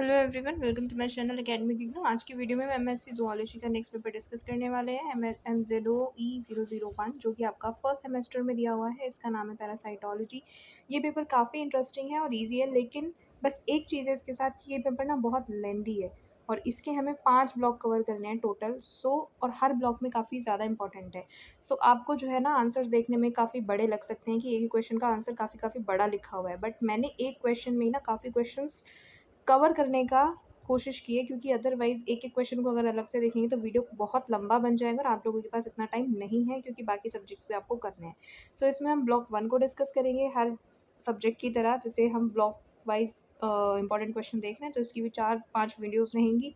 Hello everyone, welcome to my channel academic IGNOU. आज की video में हम एमएससी ज़ूलॉजी का नेक्स्ट पेपर डिस्कस करने वाले हैं। MZOE001 जो कि आपका फर्स्ट सेमेस्टर में दिया हुआ है। इसका नाम है पैरासाइटोलॉजी। ये पेपर काफ़ी इंटरेस्टिंग है और इजी है, लेकिन बस एक चीज़ है इसके साथ कि ये पेपर ना बहुत लेंदी है और इसके हमें 5 ब्लॉक कवर करने हैं टोटल। और हर ब्लॉक में काफ़ी ज़्यादा इंपॉर्टेंट है। आपको जो है ना आंसर्स देखने में काफ़ी बड़े लग सकते हैं कि एक ही क्वेश्चन का आंसर काफ़ी बड़ा लिखा हुआ है, बट मैंने एक क्वेश्चन में ही ना काफ़ी क्वेश्चंस कवर करने का कोशिश की है, क्योंकि अदरवाइज़ एक-एक क्वेश्चन को अगर अलग से देखेंगे तो वीडियो बहुत लंबा बन जाएगा और आप लोगों के पास इतना टाइम नहीं है, क्योंकि बाकी सब्जेक्ट्स भी आपको करने हैं। इसमें हम ब्लॉक 1 को डिस्कस करेंगे हर सब्जेक्ट की तरह। जैसे हम ब्लॉक वाइज़ इंपॉर्टेंट क्वेश्चन देख रहे हैं तो इसकी भी 4-5 वीडियोज़ रहेंगी।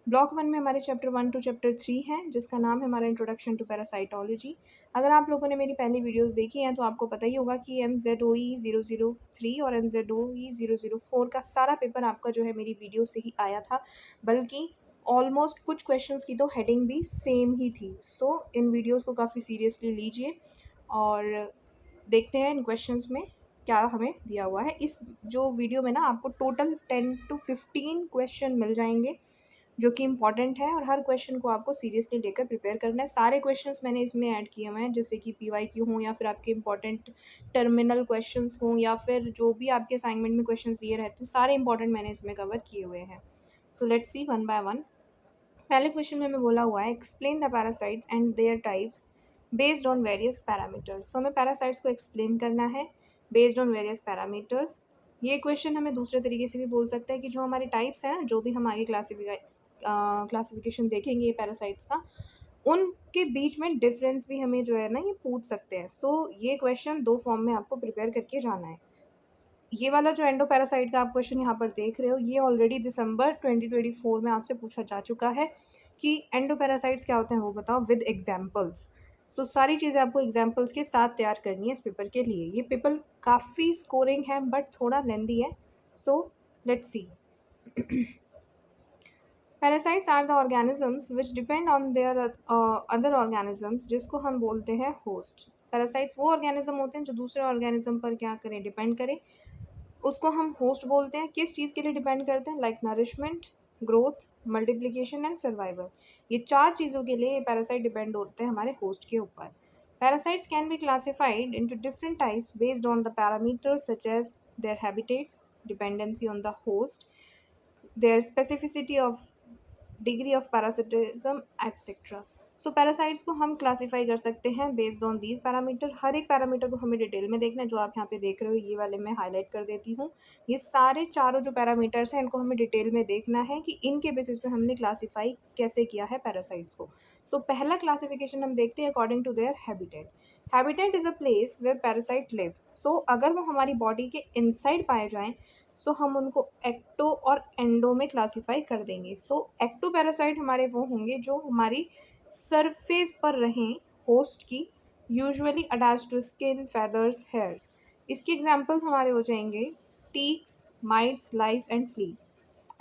ब्लॉक 1 में हमारे चैप्टर 1 टू चैप्टर 3 हैं, जिसका नाम है हमारा इंट्रोडक्शन टू पैरासाइटोलॉजी। अगर आप लोगों ने मेरी पहली वीडियोज़ देखी हैं तो आपको पता ही होगा कि MZOE003 और MZOE004 का सारा पेपर आपका जो है मेरी वीडियो से ही आया था, बल्कि ऑलमोस्ट कुछ क्वेश्चंस की तो हेडिंग भी सेम ही थी। इन वीडियोज़ को काफ़ी सीरियसली लीजिए और देखते हैं इन क्वेश्चंस में क्या हमें दिया हुआ है। इस जो वीडियो में ना आपको टोटल 10 टू 15 क्वेश्चन मिल जाएंगे, जो कि इम्पॉर्टेंट है और हर क्वेश्चन को आपको सीरियसली लेकर प्रिपेयर करना है। सारे क्वेश्चंस मैंने इसमें ऐड किए हुए हैं, जैसे कि पीवाईक्यू हों या फिर आपके इम्पॉर्टेंट टर्मिनल क्वेश्चंस हों या फिर जो भी आपके असाइनमेंट में क्वेश्चंस दिए रहते हैं, सारे इंपॉर्टेंट मैंने इसमें कवर किए हुए हैं। Let's see one by one. पहले क्वेश्चन में हमें बोला हुआ है explain the parasites and there types based on various parameters. हमें पैरासाइट्स को एक्सप्लेन करना है बेस्ड ऑन वेरियस पैरामीटर्स। ये क्वेश्चन हमें दूसरे तरीके से भी बोल सकता है कि जो हमारे टाइप्स हैं ना, जो भी हम आगे क्लासिफिकेशन देखेंगे पैरासाइट्स का, उनके बीच में डिफरेंस भी हमें जो है ना ये पूछ सकते हैं। ये क्वेश्चन 2 फॉर्म में आपको प्रिपेयर करके जाना है। ये वाला जो एंडोपैरासाइट का आप क्वेश्चन यहाँ पर देख रहे हो, ये ऑलरेडी दिसंबर 2024 में आपसे पूछा जा चुका है कि एंडोपैरासाइट्स क्या होते हैं वो बताओ विद एग्जांपल्स। सारी चीज़ें आपको एग्जांपल्स के साथ तैयार करनी है इस पेपर के लिए। ये पेपर काफ़ी स्कोरिंग है बट थोड़ा लेंदी है। Let's see. Parasites are the organisms which depend on their other organisms, जिसको हम बोलते हैं होस्ट। पैरासाइट्स वो ऑर्गेनिज्म होते हैं जो दूसरे ऑर्गेनिज्म पर क्या करें, डिपेंड करें, उसको हम होस्ट बोलते हैं। किस चीज़ के लिए डिपेंड करते हैं? Like nourishment, growth, multiplication and survival. ये 4 चीज़ों के लिए ये पैरासाइट डिपेंड होते हैं हमारे होस्ट के ऊपर। Parasites can be classified into different types based on the parameters such as their habitats, dependency on the host, their specificity of degree of parasitism etcetera. Parasites को हम क्लासीफाई कर सकते हैं बेस्ड ऑन दीज पैरामीटर। हर एक parameter को हमें detail में देखना है। जो आप यहाँ पे देख रहे हो ये वाले मैं हाईलाइट कर देती हूँ। ये सारे चारों जो पैरामीटर्स हैं इनको हमें डिटेल में देखना है कि इनके बेसिस पे हमने क्लासीफाई कैसे किया है पैरासाइट्स को। पहला क्लासिफिकेशन हम देखते हैं according to their habitat. Habitat is a place where parasite live. अगर वो हमारी बॉडी के इनसाइड पाए जाएं हम उनको एक्टो और एंडो में क्लासीफाई कर देंगे। एक्टो पैरासाइट हमारे वो होंगे जो हमारी सरफेस पर रहें होस्ट की, usually attach to skin, feathers, hairs. इसके एग्जाम्पल्स हमारे हो जाएंगे ticks, mites, lice and fleas.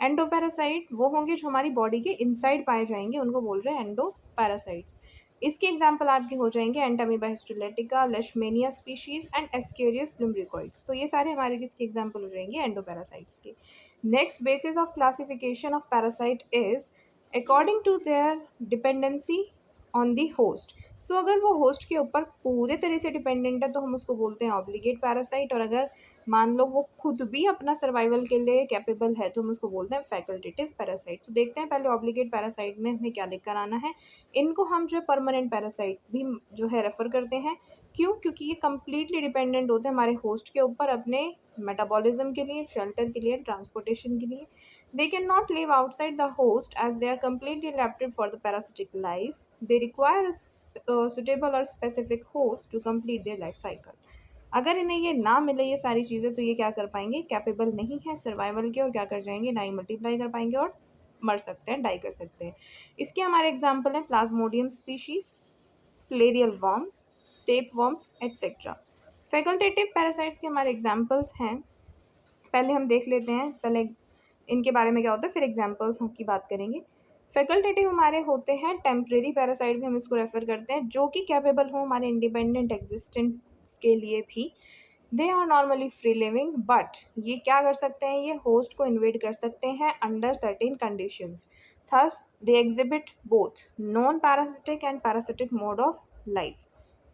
Endoparasite वो होंगे जो हमारी बॉडी के इनसाइड पाए जाएंगे, उनको बोल रहे हैं एंडो पैरासाइट्स। इसके एग्जाम्पल आपके हो जाएंगे entamoeba histolytica, leishmania species and ascaris lumbricoides. ये सारे हमारे किसके एग्जाम्पल हो जाएंगे? एंडोपैरासाइट्स के। Next basis of classification of parasite is according to their dependency on the host. अगर वो होस्ट के ऊपर पूरे तरह से डिपेंडेंट है तो हम उसको बोलते हैं ऑब्लिगेट पैरासाइट, और अगर मान लो वो खुद भी अपना सर्वाइवल के लिए कैपेबल है तो हम उसको बोलते हैं फैकल्टेटिव पैरासाइट। देखते हैं पहले ऑब्लिगेट पैरासाइट में हमें क्या लेकर आना है। इनको हम जो है परमानेंट पैरासाइट भी जो है रेफर करते हैं। क्यों? क्योंकि ये कम्प्लीटली डिपेंडेंट होते हैं हमारे होस्ट के ऊपर अपने मेटाबॉलिज्म के लिए, शेल्टर के लिए, ट्रांसपोर्टेशन के लिए। They can not live outside the host as they are completely adapted for the parasitic life. They require suitable और specific host to complete their life cycle. अगर इन्हें ये ना मिले ये सारी चीज़ें तो ये क्या कर पाएंगे? कैपेबल नहीं है सर्वाइवल के, और क्या कर जाएंगे? ना ही मल्टीप्लाई कर पाएंगे और मर सकते हैं, डाई कर सकते हैं। इसके हमारे एग्जाम्पल हैं Plasmodium species, filarial worms, tapeworms etcetera. Facultative parasites के हमारे एग्जाम्पल्स हैं, पहले हम देख लेते हैं पहले इनके बारे में क्या होता है, फिर एग्जाम्पल्स की बात करेंगे। फैकल्टेटिव हमारे होते हैं टेम्परेरी पैरासाइट भी हम इसको रेफर करते हैं, जो कि कैपेबल हो हमारे इंडिपेंडेंट एग्जिस्टेंस के लिए भी। They are normally free living, but ये क्या कर सकते हैं, ये होस्ट को इन्वेड कर सकते हैं under certain conditions. Thus they exhibit both non parasitic and parasitic mode of life.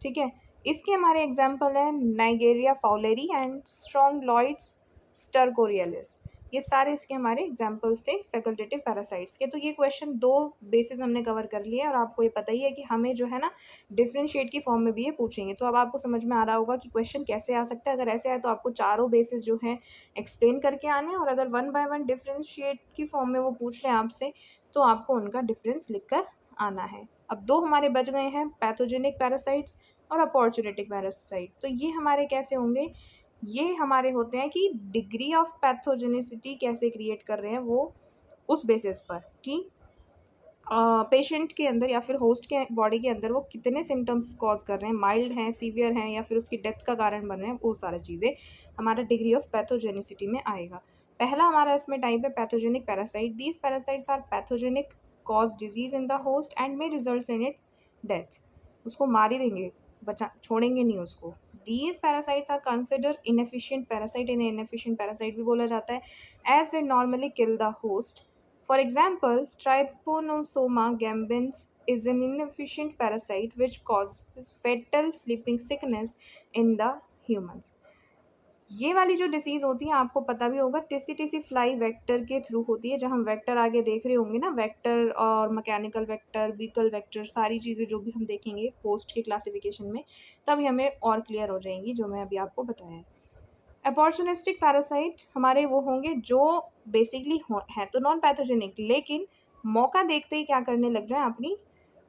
ठीक है, इसके हमारे एग्जाम्पल हैं नाइगेरिया फाउलेरी एंड स्ट्रोंगलॉइड्स स्टरकोरियलिस। ये सारे इसके हमारे एग्जाम्पल्स थे फैकल्टेटिव पैरासाइट्स के। तो ये क्वेश्चन दो बेसिस हमने कवर कर लिए, और आपको ये पता ही है कि हमें जो है ना डिफरेंशिएट की फॉर्म में भी ये पूछेंगे। तो अब आपको समझ में आ रहा होगा कि क्वेश्चन कैसे आ सकता है। अगर ऐसे आए तो आपको चारों बेसिस जो हैं एक्सप्लेन करके आने हैं, और अगर वन बाय वन डिफरेंशिएट की फॉर्म में वो पूछ लें आपसे, तो आपको उनका डिफरेंस लिख कर आना है। अब दो हमारे बच गए हैं, पैथोजेनिक पैरासाइट्स और अपॉर्चुनिटिक पैरासाइट। तो ये हमारे कैसे होंगे, ये हमारे होते हैं कि डिग्री ऑफ पैथोजेनिसिटी कैसे क्रिएट कर रहे हैं वो उस बेसिस पर कि पेशेंट के अंदर या फिर होस्ट के बॉडी के अंदर वो कितने सिम्टम्स कॉज कर रहे हैं, माइल्ड हैं, सीवियर हैं, या फिर उसकी डेथ का कारण बन रहे हैं, वो सारी चीज़ें हमारा डिग्री ऑफ पैथोजेनिसिटी में आएगा। पहला हमारा इसमें टाइप है pathogenic parasite. These parasites are pathogenic, cause disease in the host and may result in its death. उसको मार ही देंगे, बचा छोड़ेंगे नहीं उसको। These parasites are consider inefficient parasite, इन्हें इनएफिशिएंट पैरासाइट भी बोला जाता है, as they normally kill the host. For example, Trypanosoma gambins is an inefficient parasite which causes fatal sleeping sickness in the humans. ये वाली जो डिसीज़ होती है आपको पता भी होगा, टिसी फ्लाई वेक्टर के थ्रू होती है। जब हम वेक्टर आगे देख रहे होंगे ना, वेक्टर और मैकेनिकल वेक्टर, व्हीकल वेक्टर, सारी चीज़ें जो भी हम देखेंगे होस्ट के क्लासिफिकेशन में, तभी हमें और क्लियर हो जाएंगी जो मैं अभी आपको बताया है। अपॉर्चुनिस्टिक पैरासाइट हमारे वो होंगे जो बेसिकली हैं तो नॉन पैथोजेनिक, लेकिन मौका देखते ही क्या करने लग जाए, अपनी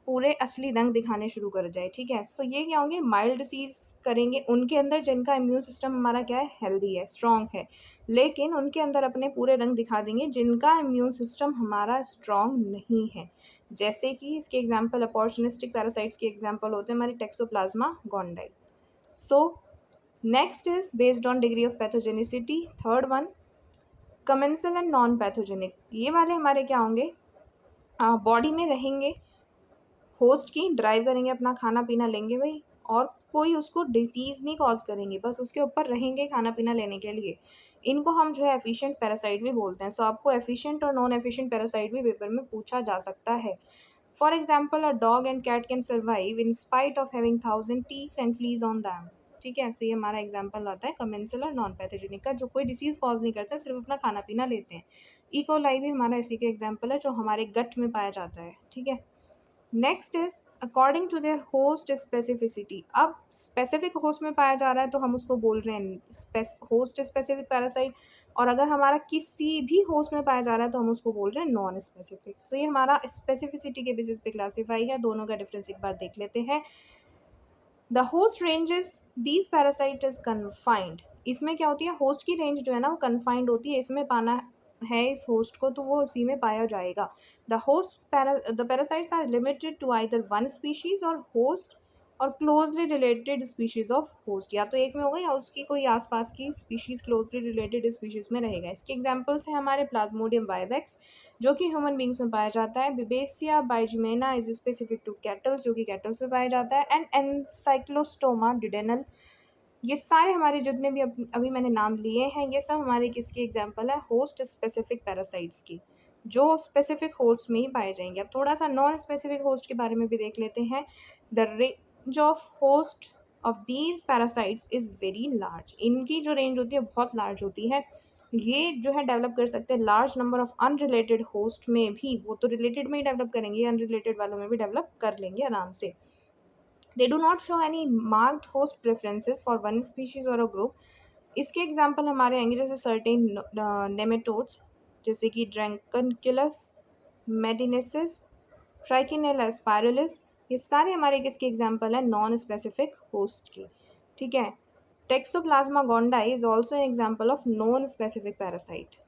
पूरे असली रंग दिखाने शुरू कर जाए। ठीक है, सो ये क्या होंगे, माइल्ड डिसीज करेंगे उनके अंदर जिनका इम्यून सिस्टम हमारा क्या है, हेल्दी है, स्ट्रॉन्ग है, लेकिन उनके अंदर अपने पूरे रंग दिखा देंगे जिनका इम्यून सिस्टम हमारा स्ट्रॉन्ग नहीं है। जैसे कि इसके एग्जाम्पल, अपॉर्चुनिस्टिक पैरासाइट्स के एग्जाम्पल होते हैं हमारे Toxoplasma gondii. So next is based on degree of pathogenicity, third one commensal and non pathogenic. ये वाले हमारे क्या होंगे, बॉडी में रहेंगे, होस्ट की ड्राइव करेंगे, अपना खाना पीना लेंगे भाई, और कोई उसको डिजीज़ नहीं कॉज करेंगे, बस उसके ऊपर रहेंगे खाना पीना लेने के लिए। इनको हम जो है एफिशिएंट पैरासाइट भी बोलते हैं। सो आपको एफिशिएंट और नॉन एफिशिएंट पैरासाइट भी पेपर में पूछा जा सकता है। For example, a dog and cat can survive in spite of having 1000 teeths and fleas on them. ठीक है, सो ये हमारा एग्जाम्पल आता है कमेंसल और नॉन पैथोजेनिक का, जो कोई डिसीज़ कॉज नहीं करता, सिर्फ अपना खाना पीना लेते हैं। इकोलाई भी हमारा इसी के एग्जाम्पल है, जो हमारे गट में पाया जाता है। ठीक है, next is according to their host specificity. अब स्पेसिफिक होस्ट में पाया जा रहा है तो हम उसको बोल रहे हैं होस्ट स्पेसिफिक पैरासाइट, और अगर हमारा किसी भी होस्ट में पाया जा रहा है तो हम उसको बोल रहे हैं नॉन स्पेसिफिक। तो ये हमारा स्पेसिफिसिटी के बेसिस पे क्लासीफाई है। दोनों का डिफरेंस एक बार देख लेते हैं। The host ranges these parasite is confined. इसमें क्या होती है, होस्ट की रेंज जो है ना वो कन्फाइंड होती है, इसमें पाना है इस होस्ट को तो वो उसी में पाया जाएगा। The parasites are limited to either one species or host or closely related species of host, या तो एक में होगा या उसकी कोई आसपास की स्पीशीज क्लोजली रिलेटेड स्पीशीज में रहेगा। इसके एग्जांपल्स हैं हमारे प्लाज्मोडियम वाइवेक्स जो कि ह्यूमन बींग्स में पाया जाता है, बिबेसिया बाइजमेना इज स्पेसिफिक टू कैटल्स जो कि कैटल्स में पाया जाता है, एंड एनसाइक्लोस्टोमा डिडेनल। ये सारे हमारे जितने भी अभी मैंने नाम लिए हैं, ये सब हमारे किसके एग्जाम्पल है, होस्ट स्पेसिफिक पैरासाइट्स की, जो स्पेसिफिक होस्ट में ही पाए जाएंगे। अब थोड़ा सा नॉन स्पेसिफिक होस्ट के बारे में भी देख लेते हैं। The range of host of these parasites is very large. इनकी जो रेंज होती है बहुत लार्ज होती है। ये जो है डेवलप कर सकते हैं large number of unrelated host में भी, वो तो रिलेटेड में ही डेवलप करेंगे, अनरिलेटेड वालों में भी डेवलप कर लेंगे आराम से। They do not show any marked host preferences for one species or a group. इसके एग्जाम्पल हमारे आएंगे जैसे सर्टेन नेमेटोड्स, जैसे कि ड्रैंकनक्यूलस, मेडिनेसिस, ट्राइकिनेला स्पाइरलिस। ये सारे हमारे किसके एग्जाम्पल हैं, नॉन स्पेसिफिक होस्ट की। ठीक है, Toxoplasma gondii is also an example of non specific parasite.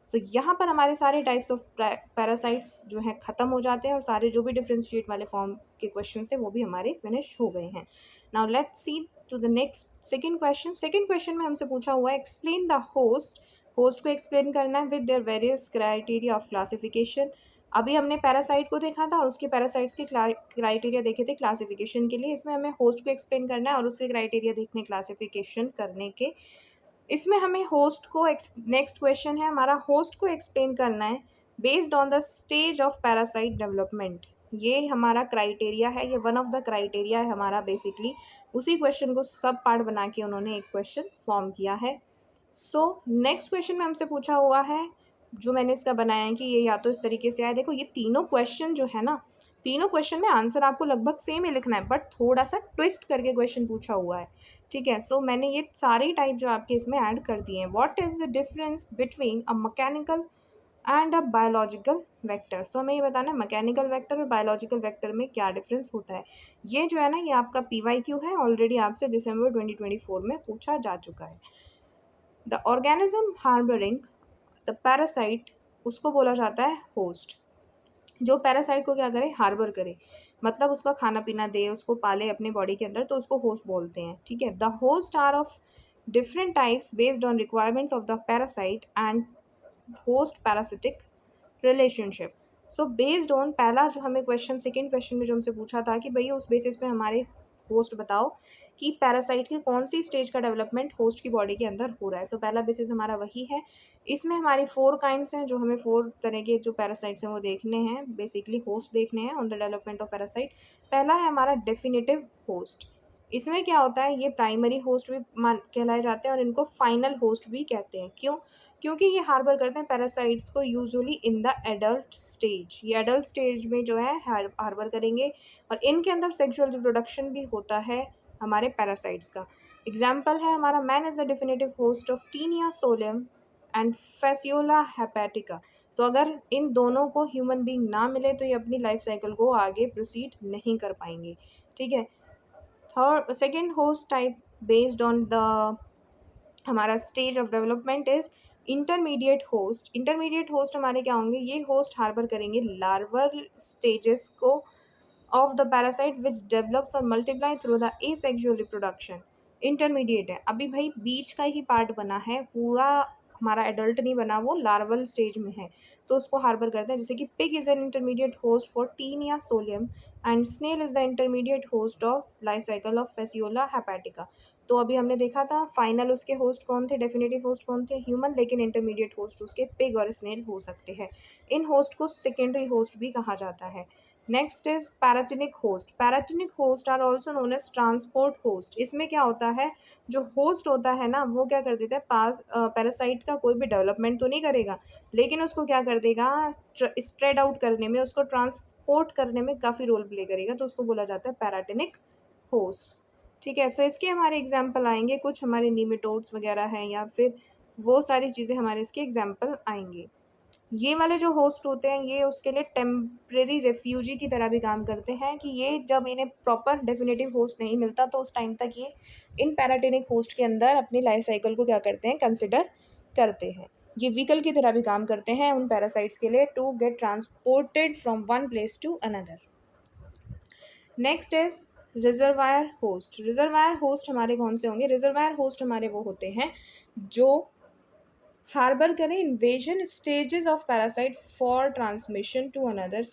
So यहाँ पर हमारे सारे टाइप्स ऑफ पैरासाइट्स जो हैं ख़त्म हो जाते हैं, और सारे जो भी डिफ्रेंशिएट वाले फॉर्म के क्वेश्चन हैं वो भी हमारे फिनिश हो गए हैं। Now let's see to the next second question. Second question में हमसे पूछा हुआ है एक्सप्लेन द होस्ट। होस्ट को एक्सप्लेन करना है with their various criteria of classification. अभी हमने पैरासाइट को देखा था और उसके पैरासाइट्स के क्राइटेरिया देखे थे क्लासिफिकेशन के लिए। इसमें हमें होस्ट को एक्सप्लेन करना है और उसके क्राइटेरिया देखने क्लासिफिकेशन करने के। इसमें हमें होस्ट को नेक्स्ट क्वेश्चन है हमारा, होस्ट को एक्सप्लेन करना है based on the stage of parasite development. ये हमारा क्राइटेरिया है, ये वन ऑफ द क्राइटेरिया है हमारा बेसिकली। उसी क्वेश्चन को सब पार्ट बना के उन्होंने एक क्वेश्चन फॉर्म किया है। सो नेक्स्ट क्वेश्चन में हमसे पूछा हुआ है, जो मैंने इसका बनाया है कि ये या तो इस तरीके से आए। देखो ये तीनों क्वेश्चन जो है ना, तीनों क्वेश्चन में आंसर आपको लगभग सेम ही लिखना है, बट थोड़ा सा ट्विस्ट करके क्वेश्चन पूछा हुआ है। ठीक है, सो मैंने ये सारे टाइप जो आपके इसमें ऐड कर दिए हैं। What is the difference between a mechanical and a biological vector. So हमें ये बताना है मैकेनिकल वेक्टर और बायोलॉजिकल वेक्टर में क्या डिफरेंस होता है। ये जो है ना, ये आपका PYQ है, ऑलरेडी आपसे दिसंबर 2024 में पूछा जा चुका है। The organism harbouring the parasite, उसको बोला जाता है होस्ट। जो पैरासाइट को क्या करे, हार्बर करे, मतलब उसका खाना पीना दे, उसको पाले अपने बॉडी के अंदर, तो उसको होस्ट बोलते हैं। ठीक है, the host are of different types based on requirements of the parasite and host parasitic relationship. So based on पहला जो हमें क्वेश्चन, सेकेंड क्वेश्चन में जो हमसे पूछा था कि भैया उस बेसिस पे हमारे होस्ट बताओ कि पैरासाइट की कौन सी स्टेज का डेवलपमेंट होस्ट की बॉडी के अंदर हो रहा है। सो पहला बेसिस हमारा वही है। इसमें हमारी 4 काइंड्स हैं, जो हमें 4 तरह के जो पैरासाइट्स हैं वो देखने हैं, बेसिकली होस्ट देखने हैं on the development of parasite. पहला है हमारा डेफिनेटिव होस्ट। इसमें क्या होता है, ये प्राइमरी होस्ट भी कहलाए जाते हैं और इनको फाइनल होस्ट भी कहते हैं। क्यों? क्योंकि ये हार्बर करते हैं पैरासाइट्स को usually in the adult stage. ये एडल्ट स्टेज में जो है हार्बर करेंगे और इनके अंदर सेक्सुअल रिप्रोडक्शन भी होता है हमारे पैरासाइट्स का। एग्जाम्पल है हमारा, man is the definitive host of taenia solium and fasciola hepatica. तो अगर इन दोनों को ह्यूमन बींग ना मिले तो ये अपनी लाइफ साइकिल को आगे प्रोसीड नहीं कर पाएंगे। ठीक है, third second host type based on the हमारा stage of development is intermediate host. Intermediate host हमारे क्या होंगे, ये होस्ट हार्बर करेंगे लार्वल स्टेजेस को of the parasite which develops और multiply through the asexual reproduction. Intermediate है, अभी भाई बीच का ही पार्ट बना है, पूरा हमारा एडल्ट नहीं बना, वो लार्वल स्टेज में है, तो उसको हार्बर करते हैं। जैसे कि pig is an intermediate host for taenia solium and snail is the intermediate host of life cycle of fasciola hepatica. तो अभी हमने देखा था फाइनल उसके होस्ट कौन थे, डेफिनेटिव होस्ट कौन थे, ह्यूमन, लेकिन इंटरमीडिएट होस्ट उसके पिग और स्नेल हो सकते हैं। इन होस्ट को सेकेंडरी होस्ट भी कहा जाता है। Next is paratenic host. Paratenic host are also known as transport host. इसमें क्या होता है, जो होस्ट होता है ना, वो क्या कर देता है, पास पैरासाइट का कोई भी डेवलपमेंट तो नहीं करेगा, लेकिन उसको क्या कर देगा, स्प्रेड आउट करने में, उसको ट्रांसपोर्ट करने में काफ़ी रोल प्ले करेगा, तो उसको बोला जाता है पैराटिनिक होस्ट। ठीक है, सो इसके हमारे एग्जाम्पल आएंगे, कुछ हमारे नीमेटोड्स वगैरह हैं या फिर वो सारी चीज़ें हमारे इसके एग्जाम्पल आएंगे। ये वाले जो होस्ट होते हैं ये उसके लिए टेम्परेरी रेफ्यूजी की तरह भी काम करते हैं, कि ये जब इन्हें प्रॉपर डेफिनेटिव होस्ट नहीं मिलता तो उस टाइम तक ये इन पैराटेनिक होस्ट के अंदर अपनी लाइफ साइकिल को क्या करते हैं, कंसिडर करते हैं। ये व्हीकल की तरह भी काम करते हैं उन पैरासाइट्स के लिए to get transported from one place to another. Next is reservoir host. Reservoir host हमारे कौन से होंगे, रिजर्वायर होस्ट हमारे वो होते हैं जो हार्बर करें invasion stages of parasite for transmission to another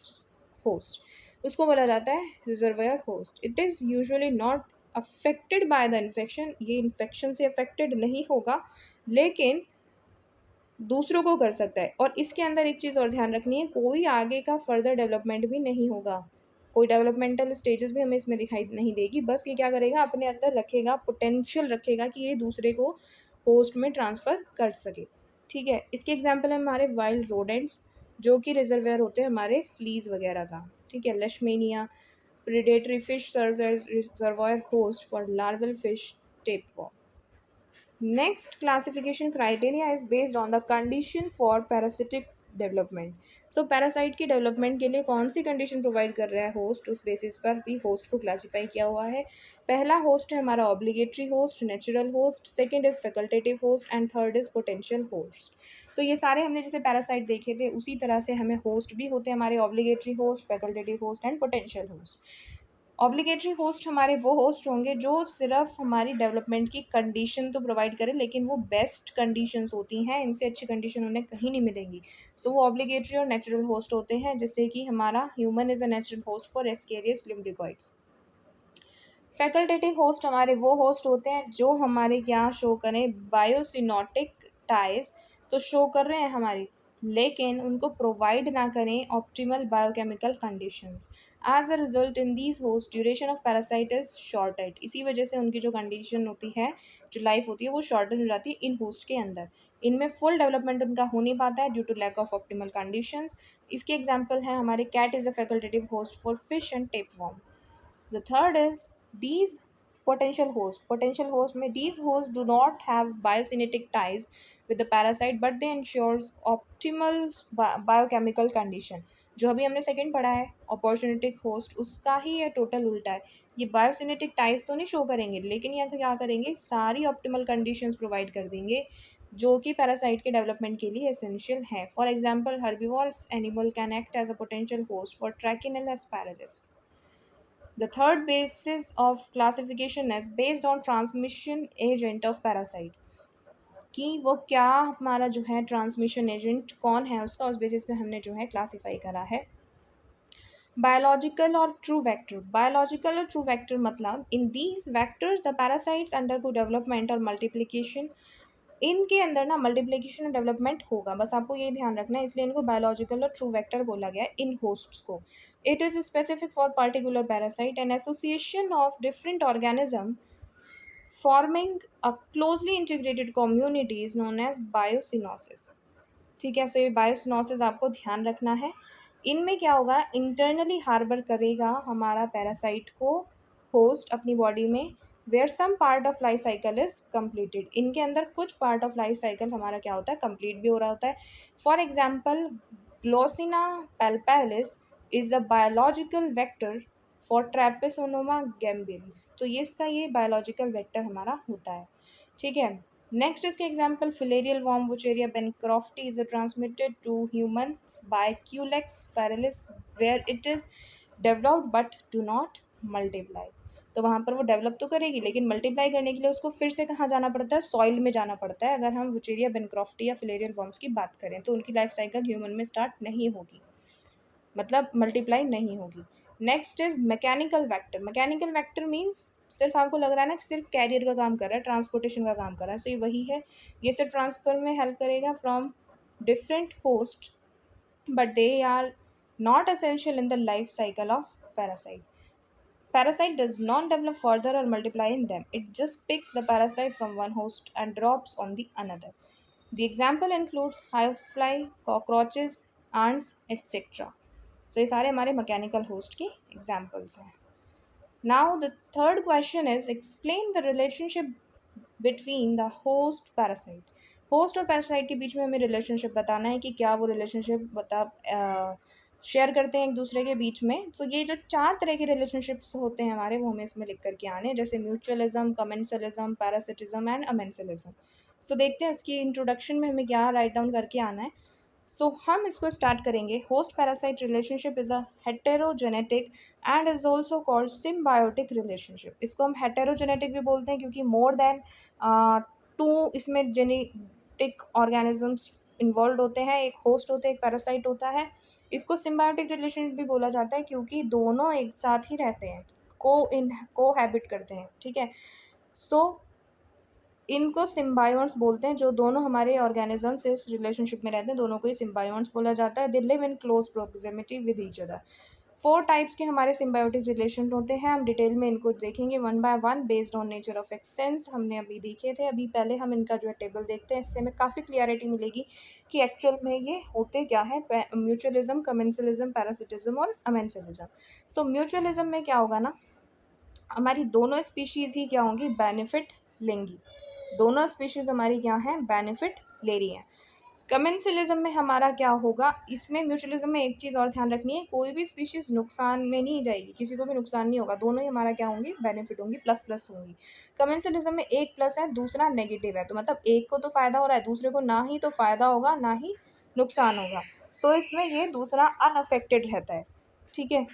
host, उसको बोला जाता है reservoir host. It is usually not affected by the infection, ये इन्फेक्शन से अफेक्टेड नहीं होगा लेकिन दूसरों को कर सकता है। और इसके अंदर एक चीज़ और ध्यान रखनी है, कोई आगे का फर्दर डेवलपमेंट भी नहीं होगा, कोई डेवलपमेंटल स्टेजेस भी हमें इसमें दिखाई नहीं देगी, बस ये क्या करेगा, अपने अंदर रखेगा, पोटेंशियल रखेगा कि ये दूसरे को होस्ट में ट्रांसफ़र कर सके। ठीक है, इसके एग्जाम्पल है हमारे वाइल्ड रोडेंट्स, जो कि रिजर्वेयर होते हैं हमारे फ्लीज वगैरह का। ठीक है, Leishmania predatory fish serve as reservoir host for larval fish tapeworm. Next classification criteria is based on the condition for parasitic development. So parasite की डेवलपमेंट के लिए कौन सी कंडीशन प्रोवाइड कर रहा है होस्ट, उस बेसिस पर भी होस्ट को क्लासीफाई किया हुआ है। पहला होस्ट है हमारा obligatory host, natural host, second is facultative host and third is potential host. तो ये सारे हमने जैसे पैरासाइट देखे थे उसी तरह से हमें होस्ट भी होते हैं हमारे, obligatory host, facultative host and potential host. Obligatory host हमारे वो होस्ट होंगे जो सिर्फ हमारी डेवलपमेंट की कंडीशन तो प्रोवाइड करें, लेकिन वो बेस्ट कंडीशंस होती हैं, इनसे अच्छी कंडीशन उन्हें कहीं नहीं मिलेंगी। सो वो ऑब्लिगेटरी और नेचुरल होस्ट होते हैं, जैसे कि हमारा human is a natural host for Ascaris lumbricoides. Facultative host हमारे वो होस्ट होते हैं जो हमारे क्या शो करें, बायोसिनोटिक टाइज तो शो कर रहे हैं हमारी, लेकिन उनको प्रोवाइड ना करें optimal biochemical conditions. As a result in these host duration of parasite is shorted, इसी वजह से उनकी जो कंडीशन होती है, जो लाइफ होती है, वो शॉर्टेड हो जाती है इन होस्ट के अंदर। इनमें फुल डेवलपमेंट उनका हो नहीं पाता है due to lack of optimal conditions. इसके एग्जाम्पल हैं हमारे cat is a facultative host for fish and tapeworm. The third is these potential hosts. Potential host में these hosts do not have biocinetic ties with the parasite, but they ensures optimal biochemical condition. जो अभी हमने second पढ़ा है opportunistic host, उसका ही ये total उल्टा है। ये बायोसिनेटिक टाइज तो नहीं शो करेंगे, लेकिन ये क्या करेंगे, सारी ऑप्टिमल कंडीशंस प्रोवाइड कर देंगे जो कि पैरासाइट के डेवलपमेंट के लिए एसेंशियल है। For example herbivorous animal can act as a potential host for Trichinella spiralis. The third basis of classification is based on transmission agent of parasite, कि वो क्या हमारा जो है ट्रांसमिशन एजेंट कौन है उसका, उस बेसिस पे हमने जो है क्लासीफाई करा है। बायोलॉजिकल और ट्रू वेक्टर। बायोलॉजिकल और ट्रू वेक्टर मतलब in these vectors the parasites undergo development और मल्टीप्लिकेशन। इनके अंदर ना मल्टीप्लिकेशन और डेवलपमेंट होगा, बस आपको ये ध्यान रखना है, इसलिए इनको बायोलॉजिकल और ट्रू वेक्टर बोला गया है इन होस्ट्स को। It is specific for particular parasite and association of different organism forming a closely integrated community is known as biocoenosis. ठीक है, सो ये बायोसिनोसिस आपको ध्यान रखना है। इनमें क्या होगा, इंटरनली हार्बर करेगा हमारा पैरासाइट को होस्ट अपनी बॉडी में, where some part of life cycle is completed. इनके अंदर कुछ पार्ट ऑफ लाइफ साइकिल हमारा क्या होता है, कंप्लीट भी हो रहा होता है। For example Glossina palpalis is a biological vector for Trypanosoma gambiense, तो ये इसका ये बायोलॉजिकल वेक्टर हमारा होता है। ठीक है, नेक्स्ट इसके example filarial worm Wuchereria bancrofti is transmitted to humans by Culex ferilis where it is developed but do not multiply. तो वहाँ पर वो डेवलप तो करेगी, लेकिन मल्टीप्लाई करने के लिए उसको फिर से कहाँ जाना पड़ता है, सॉइल में जाना पड़ता है। अगर हम वुचेरिया बेनक्रॉफ्टी या फिलेरियल वॉर्म्स की बात करें तो उनकी लाइफ साइकिल ह्यूमन में स्टार्ट नहीं होगी, मतलब मल्टीप्लाई नहीं होगी। Next is mechanical vector. Mechanical vector means सिर्फ आपको लग रहा है ना कि सिर्फ कैरियर का काम कर रहा है, ट्रांसपोर्टेशन का काम कर रहा है, सो ये वही है। ये सिर्फ ट्रांसफर में हेल्प करेगा from different host, but they are not essential in the life cycle of parasite. Parasite does not develop further or multiply in them. It just picks the parasite from one host and drops on the another. The example includes housefly, cockroaches, ants, etc. So ये सारे हमारे mechanical host की examples हैं। Now the third question is explain the relationship between the host parasite. Host और parasite के बीच में हमें relationship बताना है कि क्या वो रिलेशनशिप शेयर करते हैं एक दूसरे के बीच में। तो ये जो चार तरह के रिलेशनशिप्स होते हैं हमारे, वो हमें इसमें लिख करके आने हैं, जैसे mutualism, commensalism, parasitism and amensalism. So देखते हैं इसकी इंट्रोडक्शन में हमें क्या राइट डाउन करके आना है। सो हम इसको स्टार्ट करेंगे। Host parasite relationship is a heterogenetic and is also called symbiotic relationship. इसको हम हेटेरोजेनेटिक भी बोलते हैं क्योंकि मोर देन टू इसमें जेनेटिक ऑर्गेनिजम्स इन्वॉल्व होते हैं, एक होस्ट होता है, एक पैरासाइट होता है। इसको सिम्बायोटिक रिलेशनशिप भी बोला जाता है क्योंकि दोनों एक साथ ही रहते हैं, को हैबिट करते हैं। ठीक है, सो इनको सिम्बायोन्ट्स बोलते हैं, जो दोनों हमारे ऑर्गेनिज्म से इस रिलेशनशिप में रहते हैं, दोनों को ही सिम्बायोन्ट्स बोला जाता है। They live in close proximity with each other. 4 types के हमारे सिम्बायोटिक रिलेशन होते हैं, हम डिटेल में इनको देखेंगे one by one based on nature of expanse. हमने अभी देखे थे, अभी पहले हम इनका जो है टेबल देखते हैं, इससे हमें काफ़ी क्लियरिटी मिलेगी कि एक्चुअल में ये होते क्या है। म्यूचुअलिज्म, कमेंसलिज्म, पैरासिटिज्म और अमेंसलिज्म। सो म्यूचुअलिज्म में क्या होगा ना, हमारी दोनों स्पीशीज़ ही क्या होंगी, बेनिफिट लेंगी। दोनों स्पीशीज़ हमारी क्या हैं, बेनिफिट ले रही हैं। कमेंसलिज्म में हमारा क्या होगा, इसमें म्यूचुअलिज्म में एक चीज़ और ध्यान रखनी है, कोई भी स्पीशीज़ नुकसान में नहीं जाएगी, किसी को भी नुकसान नहीं होगा, दोनों ही हमारा क्या होंगी, बेनिफिट होंगी, प्लस प्लस होंगी। कमेंसलिज्म में एक प्लस है, दूसरा नेगेटिव है, तो मतलब एक को तो फ़ायदा हो रहा है, दूसरे को ना ही तो फ़ायदा होगा ना ही नुकसान होगा। सो इसमें ये दूसरा अनअफेक्टेड रहता है। ठीक है,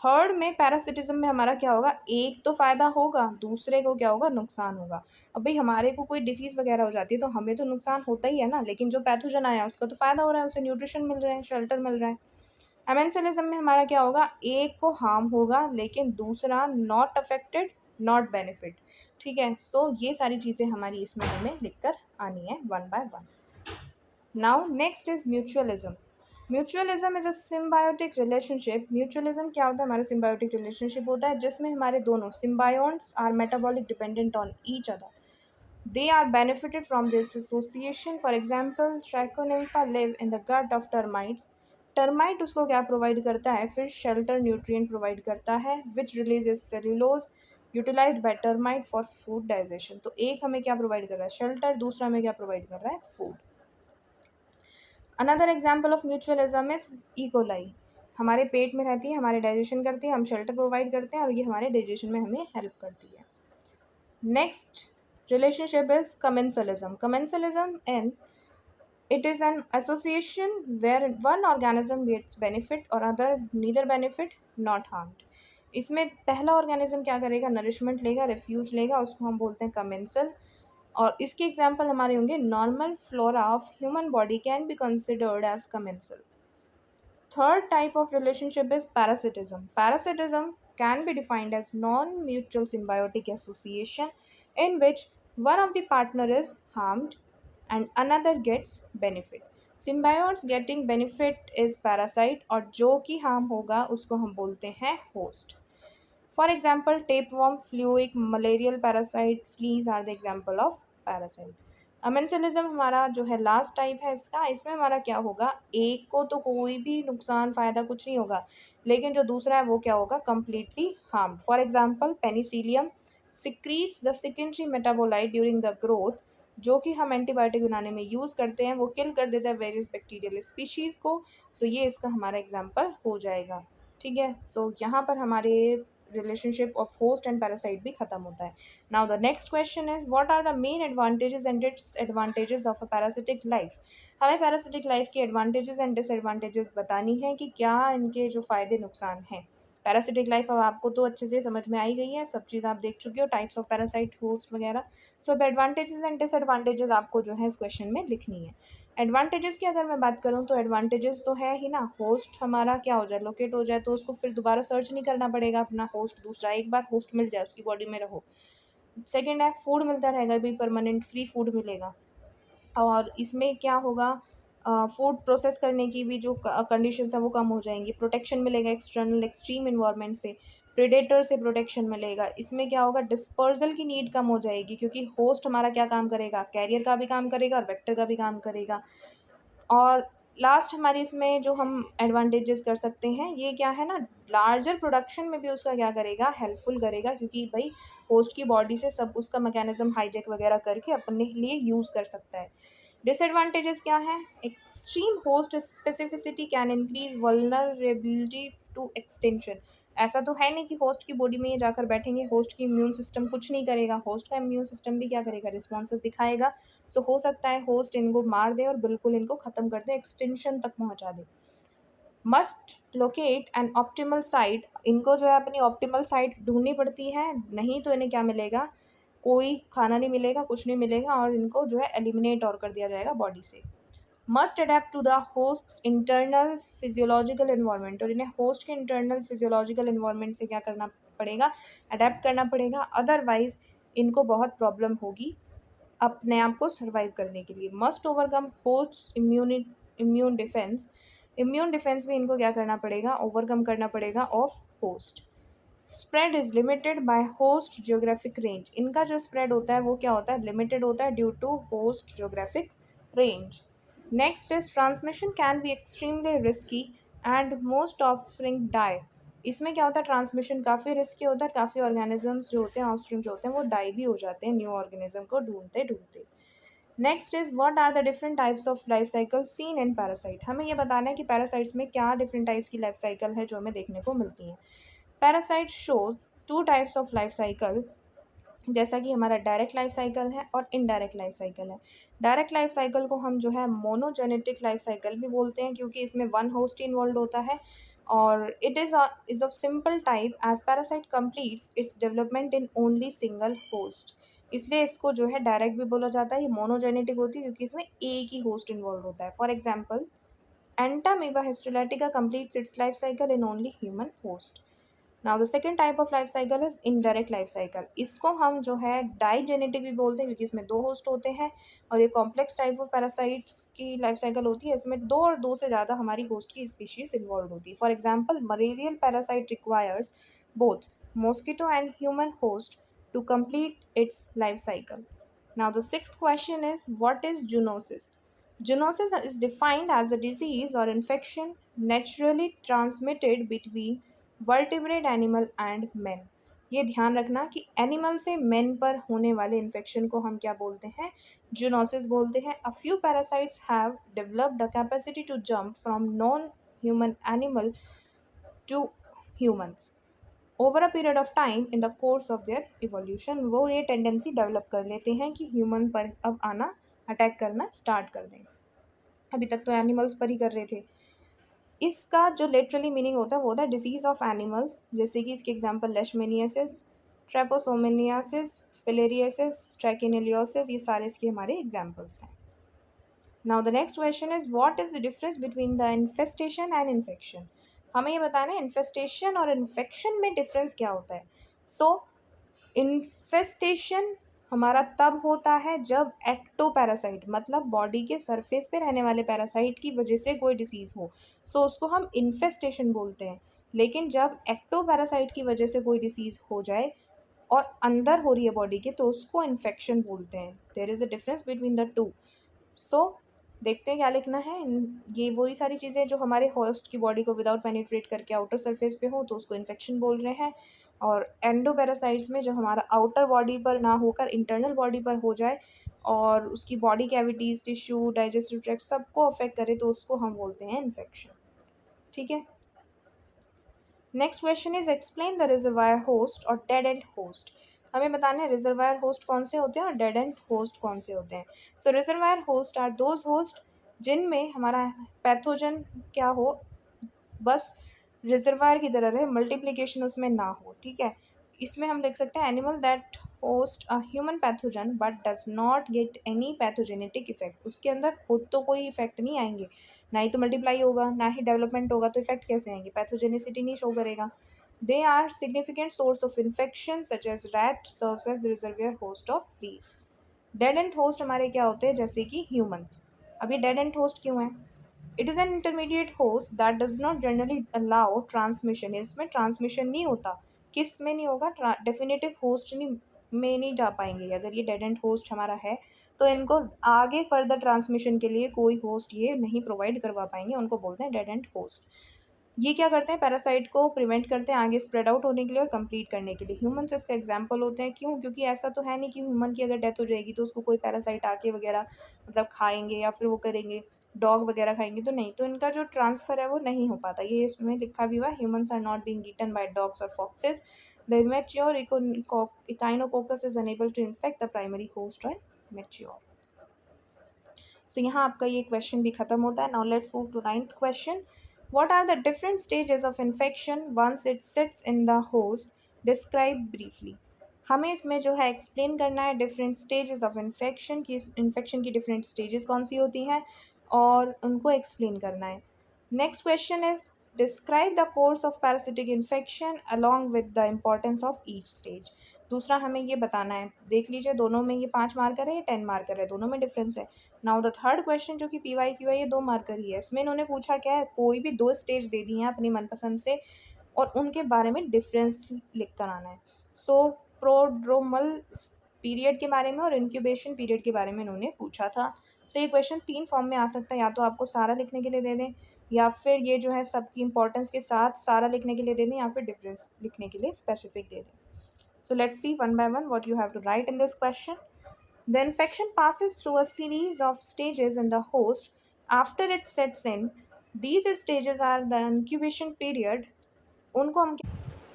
थर्ड में पैरासिटिज्म में हमारा क्या होगा, एक तो फ़ायदा होगा, दूसरे को क्या होगा, नुकसान होगा। अब भाई हमारे को कोई डिसीज़ वगैरह हो जाती है तो हमें तो नुकसान होता ही है ना, लेकिन जो पैथोजन आया उसका तो फ़ायदा हो रहा है, उसे न्यूट्रिशन मिल रहा है, शेल्टर मिल रहा है। एमेंसिलिज्म में हमारा क्या होगा, एक को हार्म होगा लेकिन दूसरा नॉट अफेक्टेड, नॉट बेनिफिट। ठीक है, सो ये सारी चीज़ें हमारी इसमें हमें लिख कर आनी है one by one. Now next is mutualism. Mutualism is a symbiotic relationship. Mutualism क्या होता है, हमारा सिम्बायोटिक रिलेशनशिप होता है जिसमें हमारे दोनों symbionts are metabolic dependent on each other. They are benefited from this association. For example, Trichonympha live in the gut of termites. Termite उसको क्या प्रोवाइड करता है, फिर शेल्टर न्यूट्रिएंट प्रोवाइड करता है which releases cellulose utilized by termite for food digestion. तो एक हमें क्या प्रोवाइड कर रहा है, शेल्टर, दूसरा हमें क्या प्रोवाइड कर रहा है, food. Another example of mutualism is E coli. हमारे पेट में रहती है, हमारे डाइजेशन करती है, हम शेल्टर प्रोवाइड करते हैं और ये हमारे डाइजेशन में हमें हेल्प करती है। Next relationship is commensalism. Commensalism and it is an association where one organism gets benefit or other neither benefit not harmed. इसमें पहला ऑर्गेनिज्म क्या करेगा, नरिशमेंट लेगा, रिफ्यूज लेगा, उसको हम बोलते हैं कमेंसल। और इसके एग्जाम्पल हमारे होंगे normal flora of human body can be considered as commensal. Third type of relationship is parasitism. Parasitism can be defined as non-mutual symbiotic association in which one of the partner is harmed and another gets benefit. Symbiotes getting benefit is parasite और जो कि harm होगा उसको हम बोलते हैं host. For example, tapeworm, fluic, malarial parasite, fleas are the example of parasite. Amensalism हमारा जो है लास्ट टाइप है इसका, इसमें हमारा क्या होगा, एक को तो कोई भी नुकसान फ़ायदा कुछ नहीं होगा, लेकिन जो दूसरा है वो क्या होगा, completely harm. For example Penicillium secretes the secondary metabolite during the growth, जो कि हम एंटीबायोटिक बनाने में यूज़ करते हैं, वो किल कर देता है वेरियस बैक्टीरियल स्पीशीज़ को। सो ये इसका हमारा एग्जाम्पल हो जाएगा। ठीक है, सो यहाँ पर हमारे relationship of host and parasite भी खत्म होता है। Now the next question is what are the main advantages and disadvantages of a parasitic life. हमें पैरासिटिक लाइफ के एडवांटेजेस एंड डिसएडवांटेजेस बतानी है कि क्या इनके जो फ़ायदे नुकसान हैं। पैरासिटिक लाइफ अब आपको तो अच्छे से समझ में आई गई है, सब चीज़ आप देख चुके हो, टाइप्स ऑफ पैरासाइट, होस्ट वगैरह। सो अब एडवांटेजेस एंड डिसएडवांटेजेस आपको जो है इस क्वेश्चन में लिखनी है। एडवांटेजेस की अगर मैं बात करूँ तो एडवांटेजेस तो है ही ना, होस्ट हमारा क्या हो जाए, लोकेट हो जाए तो उसको फिर दोबारा सर्च नहीं करना पड़ेगा अपना होस्ट दूसरा, एक बार होस्ट मिल जाए उसकी बॉडी में रहो। सेकेंड है फूड मिलता रहेगा भी, परमानेंट फ्री फूड मिलेगा। और इसमें क्या होगा, फूड प्रोसेस करने की भी जो कंडीशंस है वो कम हो जाएंगी, प्रोटेक्शन मिलेगा एक्सटर्नल एक्सट्रीम इन्वायरमेंट से, प्रेडेटर से प्रोटेक्शन मिलेगा। इसमें क्या होगा, डिस्पर्जल की नीड कम हो जाएगी क्योंकि होस्ट हमारा क्या काम करेगा, कैरियर का भी काम करेगा और वेक्टर का भी काम करेगा। और लास्ट हमारी इसमें जो हम एडवांटेजेस कर सकते हैं ये क्या है ना, लार्जर प्रोडक्शन में भी उसका क्या करेगा, हेल्पफुल करेगा, क्योंकि भाई होस्ट की बॉडी से सब उसका मैकेनिज्म हाईजेक वगैरह करके अपने लिए यूज़ कर सकता है। डिसएडवांटेजेस क्या है, extreme host specificity can increase vulnerability to extension. ऐसा तो है नहीं कि होस्ट की बॉडी में ये जाकर बैठेंगे, होस्ट की इम्यून सिस्टम कुछ नहीं करेगा, होस्ट का इम्यून सिस्टम भी क्या करेगा, रिस्पॉन्सेस दिखाएगा। सो हो सकता है होस्ट इनको मार दे और बिल्कुल इनको ख़त्म कर दे, एक्सटेंशन तक पहुंचा दे। Must locate an optimal site, इनको जो है अपनी ऑप्टिमल साइट ढूंढनी पड़ती है, नहीं तो इन्हें क्या मिलेगा, कोई खाना नहीं मिलेगा, कुछ नहीं मिलेगा और इनको जो है एलिमिनेट और कर दिया जाएगा बॉडी से। Must adapt to the host internal physiological environment, और इन्हें होस्ट के इंटरनल फिजियोलॉजिकल इन्वायरमेंट से क्या करना पड़ेगा, अडेप्ट करना पड़ेगा, अदरवाइज इनको बहुत प्रॉब्लम होगी अपने आप को सर्वाइव करने के लिए। Must overcome host immune defence, immune defence भी इनको क्या करना पड़ेगा, ओवरकम करना पड़ेगा of host. Spread is limited by host geographic range, इनका जो स्प्रेड होता है वो क्या होता है, लिमिटेड होता है due to host geographic range. Next is transmission can be extremely risky and most offspring die, इसमें क्या होता है, ट्रांसमिशन काफ़ी रिस्की होता है, काफ़ी ऑर्गेनिजम्स जो होते हैं, ऑफस्प्रिंग जो होते हैं वो डाई भी हो जाते हैं न्यू ऑर्गेनिज्म को ढूंढते ढूंढते। Next is what are the different types of life cycle seen in parasite, हमें ये बताना है कि पैरासाइट्स में क्या डिफरेंट टाइप्स की लाइफ साइकिल है जो हमें देखने को मिलती हैं। Parasite shows two types of life cycle, जैसा कि हमारा डायरेक्ट लाइफ साइकिल है और इनडायरेक्ट लाइफ साइकिल है। डायरेक्ट लाइफ साइकिल को हम जो है मोनोजेनेटिक लाइफ साइकिल भी बोलते हैं क्योंकि इसमें वन होस्ट इन्वॉल्व होता है, और it is of simple type as parasite completes its development in only single host. इसलिए इसको जो है डायरेक्ट भी बोला जाता है, ये मोनोजेनेटिक होती है क्योंकि इसमें एक ही होस्ट इन्वॉल्व होता है। For example, Entamoeba histolytica completes its life cycle in only human host. Now the second type of life cycle is indirect life cycle. इसको हम जो है डाइजेनेटिक भी बोलते हैं क्योंकि इसमें दो होस्ट होते हैं और ये कॉम्प्लेक्स टाइप ऑफ पैरासाइट्स की लाइफ साइकिल होती है। इसमें दो और दो से ज़्यादा हमारी होस्ट की स्पीशीज इन्वॉल्व होती है। For example, malarial parasite requires both mosquito and human host to complete its life cycle. Now the sixth question is, what is zoonosis? Zoonosis is defined as a disease or infection naturally transmitted between vertebrate animal and man. ये ध्यान रखना कि animal से man पर होने वाले infection को हम क्या बोलते हैं? जूनोसिस बोलते हैं। A few parasites have developed the capacity to jump from non human animal to humans over a period of time in the course of their evolution. वो ये टेंडेंसी डेवलप कर लेते हैं कि ह्यूमन पर अब आना, अटैक करना स्टार्ट कर दें। अभी तक तो एनिमल्स पर ही कर रहे थे। इसका जो लिटरली मीनिंग होता है वो होता है डिसीज ऑफ एनिमल्स, जैसे कि इसके एग्जांपल लेशमेनियासिस, ट्रेपोसोमेनियासिस, फिलेरियासिस, ट्रैकिनेलियोसिस, ये सारे इसके हमारे एग्जांपल्स हैं। Now the next question is, what is the difference between the infestation and infection? हमें ये बताना है इन्फेस्टेशन और इन्फेक्शन में डिफरेंस क्या होता है। सो इन्फेस्टेशन हमारा तब होता है जब एक्टोपैरासाइट मतलब बॉडी के सरफेस पे रहने वाले पैरासाइट की वजह से कोई डिसीज़ हो, सो उसको हम इन्फेस्टेशन बोलते हैं। लेकिन जब एक्टोपैरासाइट की वजह से कोई डिसीज़ हो जाए और अंदर हो रही है बॉडी के, तो उसको इन्फेक्शन बोलते हैं। There is a difference between the two. So देखते हैं क्या लिखना है। ये वही सारी चीज़ें जो हमारे होस्ट की बॉडी को विदाउट पेनिट्रेट करके आउटर सरफेस पे हो तो उसको इन्फेक्शन बोल रहे हैं। और एंडोपैरासाइट्स में जो हमारा आउटर बॉडी पर ना होकर इंटरनल बॉडी पर हो जाए और उसकी body cavities, tissue, digestive tract सबको अफेक्ट करे तो उसको हम बोलते हैं इन्फेक्शन। ठीक है। Next question is, explain the reservoir host और डेड एंड होस्ट। हमें बताना है रिजर्वायर होस्ट कौन से होते हैं और डेड एंड होस्ट कौन से होते हैं। So reservoir host are those host जिनमें हमारा पैथोजन क्या हो, बस रिजर्वायर की तरह रहे, मल्टीप्लिकेशन उसमें ना हो। ठीक है। इसमें हम लिख सकते हैं animal that host a human pathogen but does not get any pathogenetic effect. उसके अंदर खुद तो कोई इफेक्ट नहीं आएंगे, ना ही तो मल्टीप्लाई होगा, ना ही डेवलपमेंट होगा, तो इफेक्ट कैसे आएंगे? पैथोजेनिसिटी नहीं शो करेगा। They are significant source of infection such as rat serves as reservoir host of fleas. Dead end host हमारे क्या होते हैं? जैसे कि ह्यूमंस। अब ये डेड एंड होस्ट क्यों है? It is an intermediate host that does not generally allow transmission. इसमें ट्रांसमिशन नहीं होता। किस में नहीं होगा? डेफिनेटिव होस्ट नहीं में नहीं जा पाएंगे। अगर ये डेड एंड होस्ट हमारा है तो इनको आगे फर्दर ट्रांसमिशन के लिए कोई होस्ट ये नहीं प्रोवाइड करवा पाएंगे, उनको बोलते हैं डेड एंड होस्ट। ये क्या करते हैं? पैरासाइट को प्रिवेंट करते हैं आगे स्प्रेड आउट होने के लिए और कंप्लीट करने के लिए। ह्यूमंस इसका एग्जांपल होते हैं। क्यों? क्योंकि ऐसा तो है नहीं कि ह्यूमन की अगर डेथ हो जाएगी तो उसको कोई पैरासाइट आके वगैरह मतलब खाएंगे या फिर वो करेंगे, डॉग वगैरह खाएंगे तो नहीं, तो इनका जो ट्रांसफ़र है वो नहीं हो पाता। ये इसमें लिखा भी हुआ है, humans are not being eaten by dogs और foxes. The immature Echinococcus is unable to infect the primary host और मैच्योर। सो यहाँ आपका ये क्वेश्चन भी खत्म होता है। Now let's move to ninth question. What are the different stages of infection once it sits in the host? Describe briefly. हमें इसमें जो है एक्सप्लेन करना है डिफरेंट स्टेजेस ऑफ इन्फेक्शन की, इन्फेक्शन की डिफरेंट स्टेजेस कौन सी होती हैं और उनको एक्सप्लेन करना है। Next question is, describe the course of parasitic infection along with the importance of each stage. दूसरा हमें ये बताना है। देख लीजिए दोनों में ये 5 मार्कर है, ये 10 मार्कर है, दोनों में डिफरेंस है। नाउ द थर्ड क्वेश्चन जो कि PYQ है, ये 2 मार्कर ही है। इसमें इन्होंने पूछा क्या है? कोई भी 2 स्टेज दे दी हैं अपनी मनपसंद से और उनके बारे में डिफरेंस लिख कर आना है। सो प्रोड्रोमल पीरियड के बारे में और इंक्यूबेशन पीरियड के बारे में इन्होंने पूछा था। सो ये क्वेश्चन 3 फॉर्म में आ सकता है, या तो आपको सारा लिखने के लिए दे दें, या फिर ये जो है सबकी इंपॉर्टेंस के साथ सारा लिखने के लिए दे दें, या फिर डिफरेंस लिखने के लिए स्पेसिफिक दे दें। So let's see one by one what you have to write in this question. The infection passes through a series of stages in the host after it sets in. These stages are the incubation period. उनको हम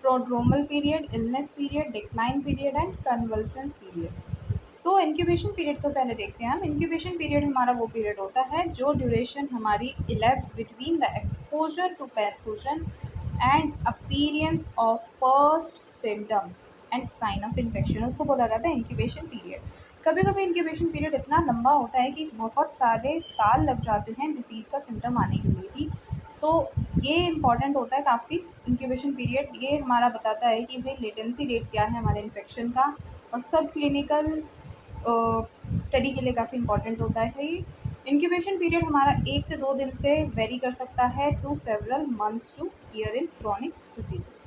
prodromal period, illness period, decline period and convalescence period. So incubation period को पहले देखते हैं हम। Incubation period हमारा वो period होता है जो ड्यूरेशन हमारी elapsed between the exposure to pathogen and appearance of first symptom and sign of infection, उसको बोला जाता है इंक्यूबेशन पीरियड। कभी कभी इंक्यूबेशन पीरियड इतना लंबा होता है कि बहुत सारे साल लग जाते हैं डिसीज़ का सिम्टम आने के लिए भी। तो ये इम्पॉर्टेंट होता है काफ़ी इंक्यूबेशन पीरियड। ये हमारा बताता है कि भाई लेटेंसी रेट क्या है हमारे इन्फेक्शन का, और सब क्लिनिकल स्टडी के लिए काफ़ी इंपॉर्टेंट होता है ये। इंक्यूबेशन पीरियड हमारा 1 से 2 दिन से वेरी कर सकता है to several months to year in chronic diseases.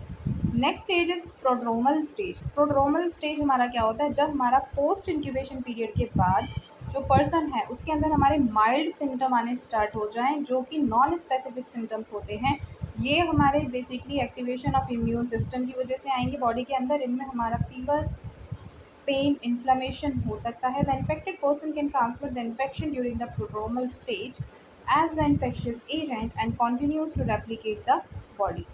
Next stage is prodromal stage. Prodromal stage हमारा क्या होता है, जब हमारा पोस्ट इंक्यूबेशन पीरियड के बाद जो पर्सन है उसके अंदर हमारे माइल्ड सिम्टम आने स्टार्ट हो जाएं जो कि नॉन स्पेसिफिक सिम्टम्स होते हैं। ये हमारे basically activation of immune system की वजह से आएंगे बॉडी के अंदर। इनमें हमारा फीवर, पेन, इन्फ्लेमेशन हो सकता है। The infected person can transmit the infection during the prodromal stage as the infectious agent and continues to replicate the body.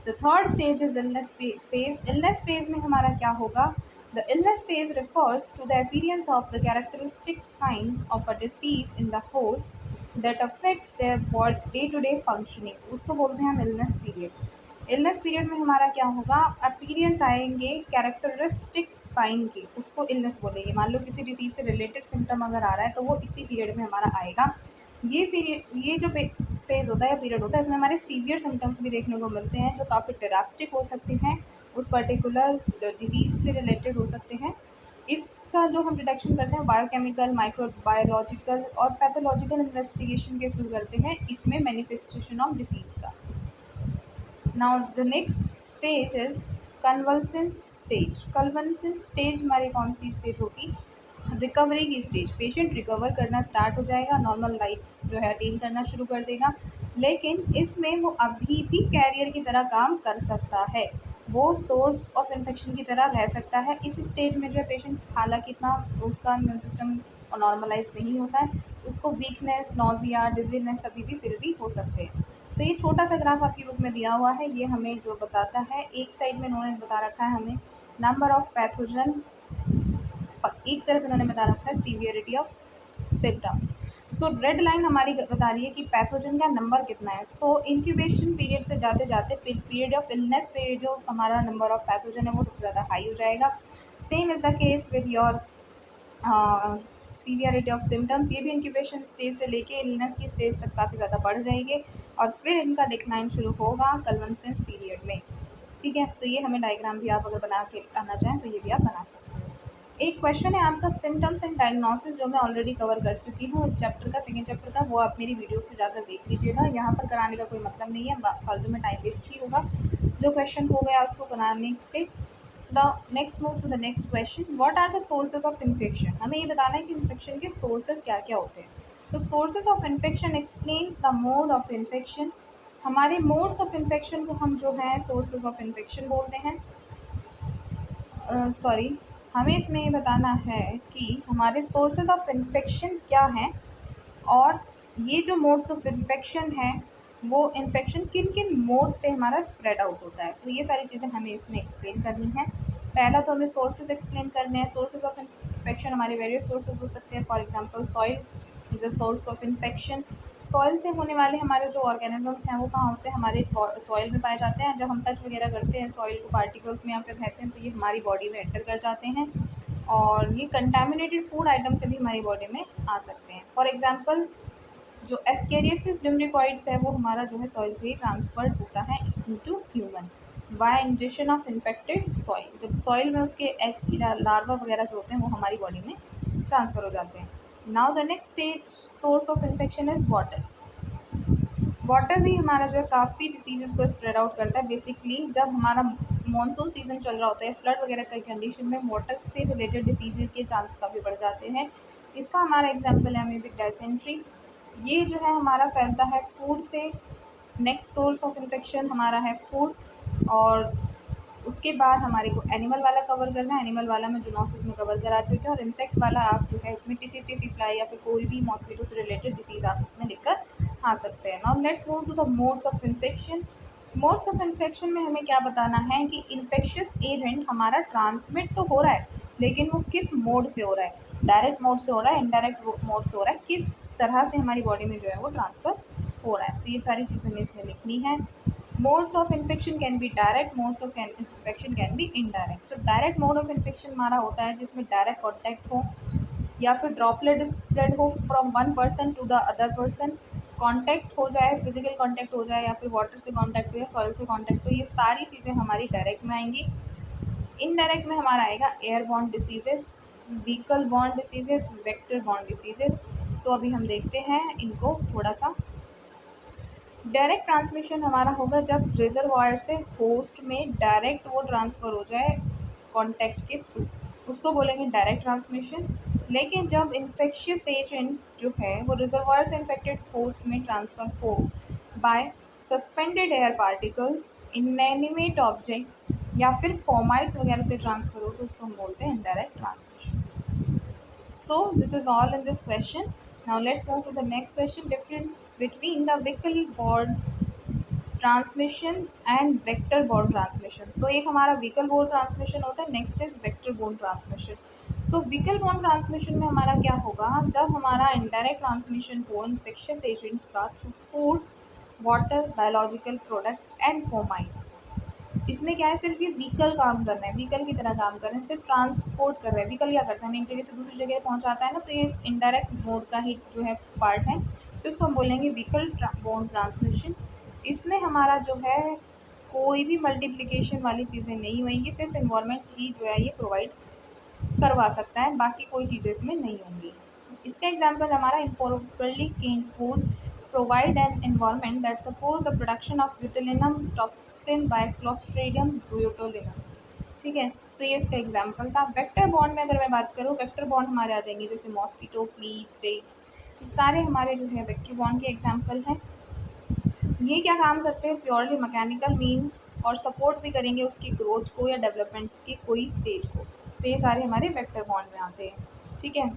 The third stage is illness phase. Illness phase में हमारा क्या होगा, the illness phase refers to the appearance of the characteristic signs of a disease in the host that affects their day-to-day functioning, उसको बोलते हैं हम illness period. Illness period में हमारा क्या होगा, अपीरियंस आएंगे कैरेक्टरिस्टिक साइन के, उसको इलनेस बोलेंगे। मान लो किसी डिसीज से रिलेटेड सिम्टम अगर आ रहा है तो वो इसी पीरियड में हमारा आएगा। ये पीरियड, ये जो फेज़ होता है या पीरियड होता है, इसमें हमारे सीवियर सिम्टम्स भी देखने को मिलते हैं जो काफ़ी ड्रास्टिक हो सकते हैं, उस पर्टिकुलर डिजीज़ से रिलेटेड हो सकते हैं। इसका जो हम डिटेक्शन करते हैं बायोकेमिकल, माइक्रोबायोलॉजिकल और पैथोलॉजिकल इन्वेस्टिगेशन के थ्रू करते हैं, इसमें मैनिफेस्टेशन ऑफ डिसीज़ का। Now the next stage is convalescence stage. Convalescence stage हमारी कौन सी स्टेज होगी, रिकवरी की स्टेज। पेशेंट रिकवर करना स्टार्ट हो जाएगा, नॉर्मल लाइफ जो है अटेन करना शुरू कर देगा, लेकिन इसमें वो अभी भी कैरियर की तरह काम कर सकता है, वो सोर्स ऑफ इन्फेक्शन की तरह रह सकता है। इस स्टेज में जो है पेशेंट, हालांकि इतना उसका इम्यून सिस्टम नॉर्मलाइज नहीं होता है, उसको वीकनेस, नोजिया, डिजीनेस सभी भी फिर भी हो सकते हैं। तो ये छोटा सा ग्राफ आपकी बुक में दिया हुआ है, ये हमें जो बताता है, एक साइड में इन्होंने बता रखा है हमें नंबर ऑफ पैथोजन और एक तरफ इन्होंने बता रखा है severity of symptoms. So red line हमारी बता रही है कि पैथोजन का नंबर कितना है। सो इंक्यूबेशन पीरियड से जाते जाते पीरियड ऑफ इलनेस पे जो हमारा नंबर ऑफ पैथोजन है वो सबसे ज़्यादा हाई हो जाएगा। Same is the case with your severity of symptoms. ये भी इंक्यूबेशन स्टेज से लेके इलनेस की स्टेज तक काफ़ी ज़्यादा बढ़ जाएंगे और फिर इनका डिक्लाइन शुरू होगा कन्वल्सेंस पीरियड में। ठीक है, सो ये हमें डायग्राम भी आप अगर बना के आना चाहें तो ये भी आप बना सकते हो। एक क्वेश्चन है आपका सिम्टम्स एंड डायग्नोसिस, जो मैं ऑलरेडी कवर कर चुकी हूँ इस चैप्टर का, सेकंड चैप्टर का, वो आप मेरी वीडियो से जाकर देख लीजिएगा। यहाँ पर कराने का कोई मतलब नहीं है, फालतू में टाइम वेस्ट ही होगा। जो क्वेश्चन हो गया उसको बनाने से। Next move to the next question, what are the sources of infection. हमें ये बताना है कि इन्फेक्शन के सोर्सेज क्या क्या होते हैं। तो sources of infection explains the mode of infection. हमारे मोड्स ऑफ इन्फेक्शन को हम जो है सोर्सेज ऑफ इन्फेक्शन बोलते हैं। हमें इसमें ये बताना है कि हमारे सोर्सेज ऑफ इन्फेक्शन क्या हैं और ये जो मोड्स ऑफ इन्फेक्शन है वो इन्फेक्शन किन किन मोड से हमारा स्प्रेड आउट होता है। तो ये सारी चीज़ें हमें इसमें एक्सप्लेन करनी है। पहला तो हमें सोर्सेज एक्सप्लेन करने हैं। सोर्सेज ऑफ इन्फेक्शन हमारे वेरियस सोर्सेज हो सकते हैं। For example soil is a source of infection. Soil से होने वाले हमारे जो ऑर्गेनिजम्स हैं वो कहाँ होते हैं, हमारे सॉइल में पाए जाते हैं। जब हम टच वगैरह करते हैं सॉइल को पार्टिकल्स में या फिर रहते हैं तो ये हमारी बॉडी में एंटर कर जाते हैं और ये कंटामिनेटेड फूड आइटम से भी हमारी बॉडी में आ सकते हैं। फॉर एग्जांपल जो एस्केरियसिस ल्यूमरिकॉइड्स है वो हमारा जो है सॉइल से ही ट्रांसफर्ड होता है into human bye injection of infected soil. जब सॉइल में उसके एग्स लार्वा वगैरह जो होते हैं वो हमारी बॉडी में ट्रांसफ़र हो जाते हैं। Now the next stage source of infection is water. Water भी हमारा जो है काफ़ी डिसीज़ को स्प्रेड आउट करता है। बेसिकली जब हमारा मानसून सीज़न चल रहा होता है, फ्लड वगैरह की कंडीशन में वाटर से रिलेटेड डिसीज़ के चांसेस काफ़ी बढ़ जाते हैं। इसका हमारा एग्जांपल है अमीबिक डायसेंट्री। ये जो है हमारा फैलता है फूड से। नेक्स्ट सोर्स ऑफ इन्फेक्शन हमारा है फूड और उसके बाद हमारे को एनिमल वाला कवर करना है। एनिमल वाला मैं जूनोसिस में कवर करा चुके हैं और इंसेक्ट वाला आप जो है इसमें टिसी फ्लाई या फिर कोई भी मॉस्किटो से रिलेटेड डिसीज़ आप इसमें लेकर आ सकते हैं। Now let's move to the modes of infection. Modes of infection में हमें क्या बताना है कि इन्फेक्शियस एजेंट हमारा ट्रांसमिट तो हो रहा है लेकिन वो किस मोड से हो रहा है, डायरेक्ट मोड से हो रहा है, इनडायरेक्ट मोड से हो रहा है, किस तरह से हमारी बॉडी में जो है वो ट्रांसफ़र हो रहा है। सो ये सारी चीज़ें हमें इसमें लिखनी है। Modes of infection can be direct, modes of infection can be indirect. So direct mode of infection हमारा होता है जिसमें डायरेक्ट कॉन्टैक्ट हो या फिर ड्रॉपलेट स्प्रेड हो from one person to the other person, contact हो जाए, फिजिकल कॉन्टैक्ट हो जाए, या फिर वाटर से कॉन्टैक्ट हो या सॉइल से कॉन्टैक्ट हो, ये सारी चीज़ें हमारी डायरेक्ट में आएंगी। इनडायरेक्ट में हमारा आएगा air borne diseases, vehicle borne diseases, vector borne diseases. So अभी हम देखते हैं इनको थोड़ा सा। डायरेक्ट ट्रांसमिशन हमारा होगा जब रिजर्वायर से होस्ट में डायरेक्ट वो ट्रांसफ़र हो जाए कॉन्टैक्ट के थ्रू, उसको बोलेंगे डायरेक्ट ट्रांसमिशन। लेकिन जब इन्फेक्शियस एजेंट जो है वो रिजर्वायर से इन्फेक्टेड होस्ट में ट्रांसफ़र हो by suspended air particles, inanimate objects या फिर फॉर्माइट्स वगैरह से ट्रांसफ़र हो, तो उसको हम बोलते हैं indirect transmission. So this is all in this question. Now let's move to the next question. Difference between the vehicle borne transmission and vector borne transmission. So एक हमारा व्हीकल बोर्न ट्रांसमिशन होता है, next is vector borne transmission. So vehicle borne transmission में हमारा क्या होगा, जब हमारा इनडायरेक्ट ट्रांसमिशन हो इन्फेक्शियस एजेंट्स का through food, water, biological products and fomites. इसमें क्या है, सिर्फ ये व्हीकल काम कर रहे हैं, व्हीकल की तरह काम कर रहे हैं, सिर्फ ट्रांसपोर्ट कर रहे हैं। व्हीकल क्या करता है, हमें एक जगह से दूसरी जगह पहुंचाता है ना, तो ये इस इनडायरेक्ट मोड का ही जो है पार्ट है। तो इसको हम बोलेंगे व्हीकल बोर्न ट्रांसमिशन। इसमें हमारा जो है कोई भी मल्टीप्लिकेशन वाली चीज़ें नहीं होंगी, सिर्फ इन्वायरमेंट ही जो है ये प्रोवाइड करवा सकता है, बाकी कोई चीज़ें इसमें नहीं होंगी। इसका एग्जाम्पल हमारा improperly canned food provide an environment that supports the production of botulinum toxin by Clostridium botulinum। ठीक है, सो ये इसका एग्जाम्पल था। वेक्टर बॉन्ड में अगर मैं बात करूँ, वेक्टर बॉन्ड हमारे आ जाएंगे जैसे मॉस्किटो, फ्लीज, टिक्स, ये सारे हमारे जो है वेक्टर बॉन्ड के एग्जाम्पल हैं। ये क्या काम करते हैं, प्योरली मैकेनिकल मीन्स, और सपोर्ट भी करेंगे उसकी ग्रोथ को या डेवलपमेंट की कोई स्टेज को। तो ये सारे हमारे वेक्टर बॉन्ड में आते हैं। ठीक है,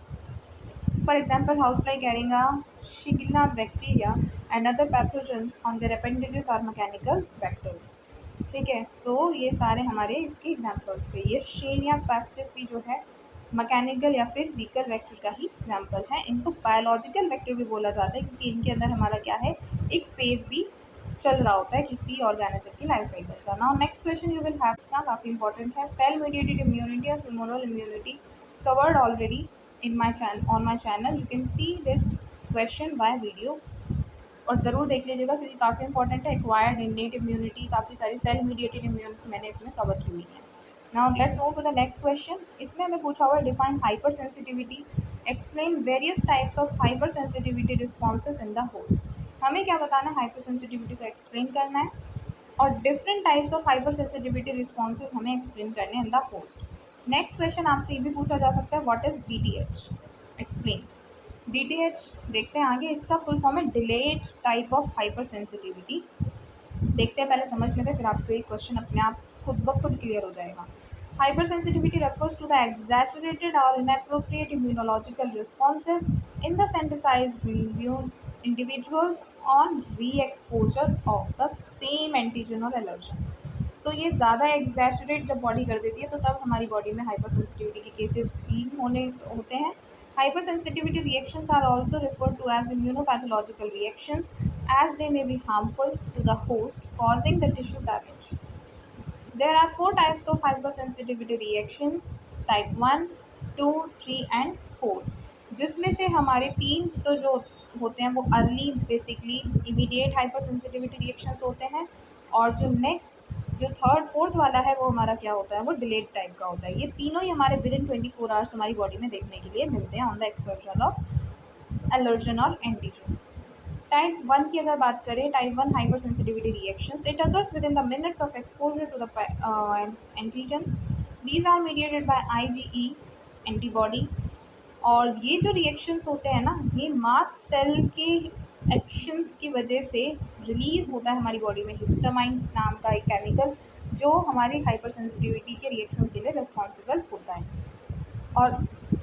for example housefly carrying a Shigella bacteria and other pathogens on their appendages are mechanical vectors। ठीक है, सो ये सारे हमारे इसके एग्जाम्पल्स थे। ये शेनिया पेस्टिस भी जो है मैकेनिकल या फिर व्हीकल वेक्टर का ही एग्जाम्पल है। इनको बायोलॉजिकल वेक्टर भी बोला जाता है क्योंकि इनके अंदर हमारा क्या है, एक फेज भी चल रहा होता है किसी ऑर्गेनिज्म की लाइफ साइकिल का। Now next question you will have, इसका काफ़ी इंपॉर्टेंट है। सेल मीडिएटेड इम्यूनिटी और humoral immunity covered already in my on my channel, you can see this question by video और ज़रूर देख लीजिएगा क्योंकि काफ़ी इंपॉर्टेंट है। एक्वायर्ड, इनेट इम्यूनिटी, काफ़ी सारी सेल मीडिएटेड इम्यूनिटी मैंने इसमें कवर की हुई है। Now let's move to the next question. इसमें हमें पूछा हुआ है define hypersensitivity, explain various types of hypersensitivity responses in the host. हमें क्या बताना है, हाइपर सेंसिटिविटी को एक्सप्लेन करना है और different types of hypersensitivity responses हमें एक्सप्लेन करने इन द होस्ट। नेक्स्ट क्वेश्चन आपसे ये भी पूछा जा सकता है, what is DTH, explain. DTH देखते हैं आगे, इसका फुल फॉर्म है delayed type of hyper sensitivity. देखते हैं, पहले समझ लेते हैं, फिर आपको ये क्वेश्चन अपने आप खुद ब खुद क्लियर हो जाएगा। Hypersensitivity refers to the exaggerated और inappropriate immunological responses in the sensitized individuals on re exposure of the same antigen और एलर्जन। सो ये ज़्यादा एग्जैचुरेट जब बॉडी कर देती है तो तब हमारी बॉडी में हाइपर सेंसिटिविटी के केसेस सीन होते हैं। Hypersensitivity reactions are also referred to as immunopathological reactions as they may be harmful to the host, causing the tissue damage. There are 4 types of hypersensitivity reactions, type 1, 2, 3 and 4, जिसमें से हमारे 3 तो जो होते हैं वो early basically immediate hyper sensitivity reactions होते हैं, और जो नेक्स्ट जो थर्ड फोर्थ वाला है वो हमारा क्या होता है, वो डिलेड टाइप का होता है। ये तीनों ही हमारे विद इन 24 आवर्स हमारी बॉडी में देखने के लिए मिलते हैं on the exposure of allergen और एंटीजन। टाइप 1 की अगर बात करें, type 1 hypersensitivity reactions, it occurs within the minutes of exposure to the antigen. These are mediated by IgE antibody. और ये जो रिएक्शंस होते हैं ना, ये मास्ट सेल के एक्शन की वजह से रिलीज़ होता है हमारी बॉडी में हिस्टामाइन नाम का एक केमिकल, जो हमारी हाइपर सेंसिटिविटी के रिएक्शंस के लिए रिस्पॉन्सिबल होता है। और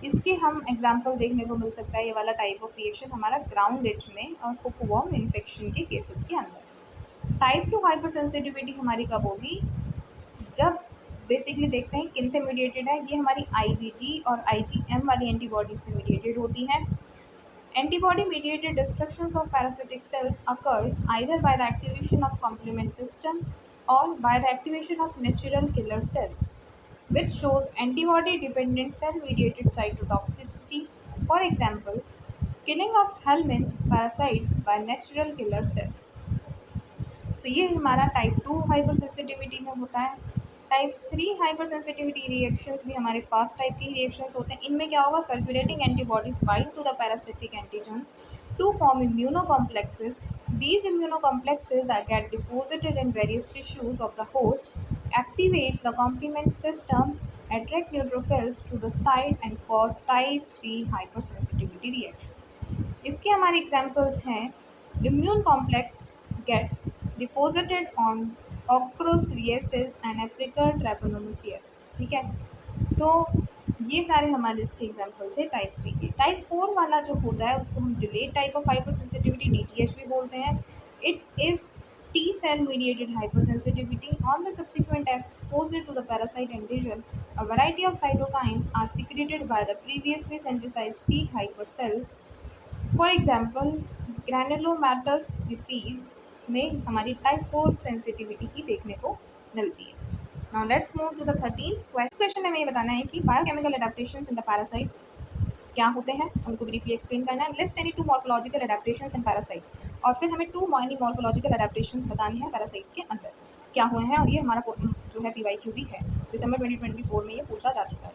इसके हम एग्जांपल देखने को मिल सकता है, ये वाला टाइप ऑफ रिएक्शन हमारा ग्राउंड इच में और हुकवॉर्म इन्फेक्शन के केसेस के अंदर। टाइप 2 हाइपर सेंसिटिविटी हमारी कब होगी, जब बेसिकली देखते हैं किन से मीडिएटेड है। ये हमारी IgG और IgM वाली एंटीबॉडी से मीडिएटेड होती है। Antibody mediated destruction of parasitic cells occurs either by the activation of complement system or by the activation of natural killer cells, which shows antibody dependent cell mediated cytotoxicity. For example, killing of helminth parasites by natural killer cells. सो ये हमारा type 2 hyper sensitivity में होता है। Type 3 hyper sensitivity reactions भी हमारे fast type के reactions होते हैं। इनमें क्या होगा, circulating antibodies bind to the parasitic antigens to form immunocomplexes. These immunocomplexes are get deposited in various tissues of the host, activates the complement system, attract neutrophils to the site and cause type 3 hypersensitivity reactions. इसके हमारे examples हैं immune complex gets deposited on Ochrosiasis and Africa Trypanosomiasis। ठीक है, तो ये सारे हमारे इसके एग्जाम्पल थे टाइप 3 के। टाइप 4 वाला जो होता है उसको हम delayed type of hyper sensitivity DTH भी बोलते हैं। It is T cell mediated hypersensitivity. On the subsequent exposure to the parasite antigen, a variety of cytokines are secreted by the previously synthesized T hyper cells. For example granulomatous disease में हमारी type 4 sensitivity ही देखने को मिलती है। Now let's move to the 13th question में हमें ये बताना है कि biochemical adaptations in the parasites क्या होते हैं, उनको ब्रीफली एक्सप्लेन करना है। List any 2 morphological adaptations in parasites, और फिर हमें 2 मॉर्फोलॉजिकल एडेप्टेशंस बतानी है पैरासाइट्स के अंदर क्या हुए हैं, और ये हमारा जो है PYQ भी है, दिसंबर 2024 में ये पूछा जा चुका है।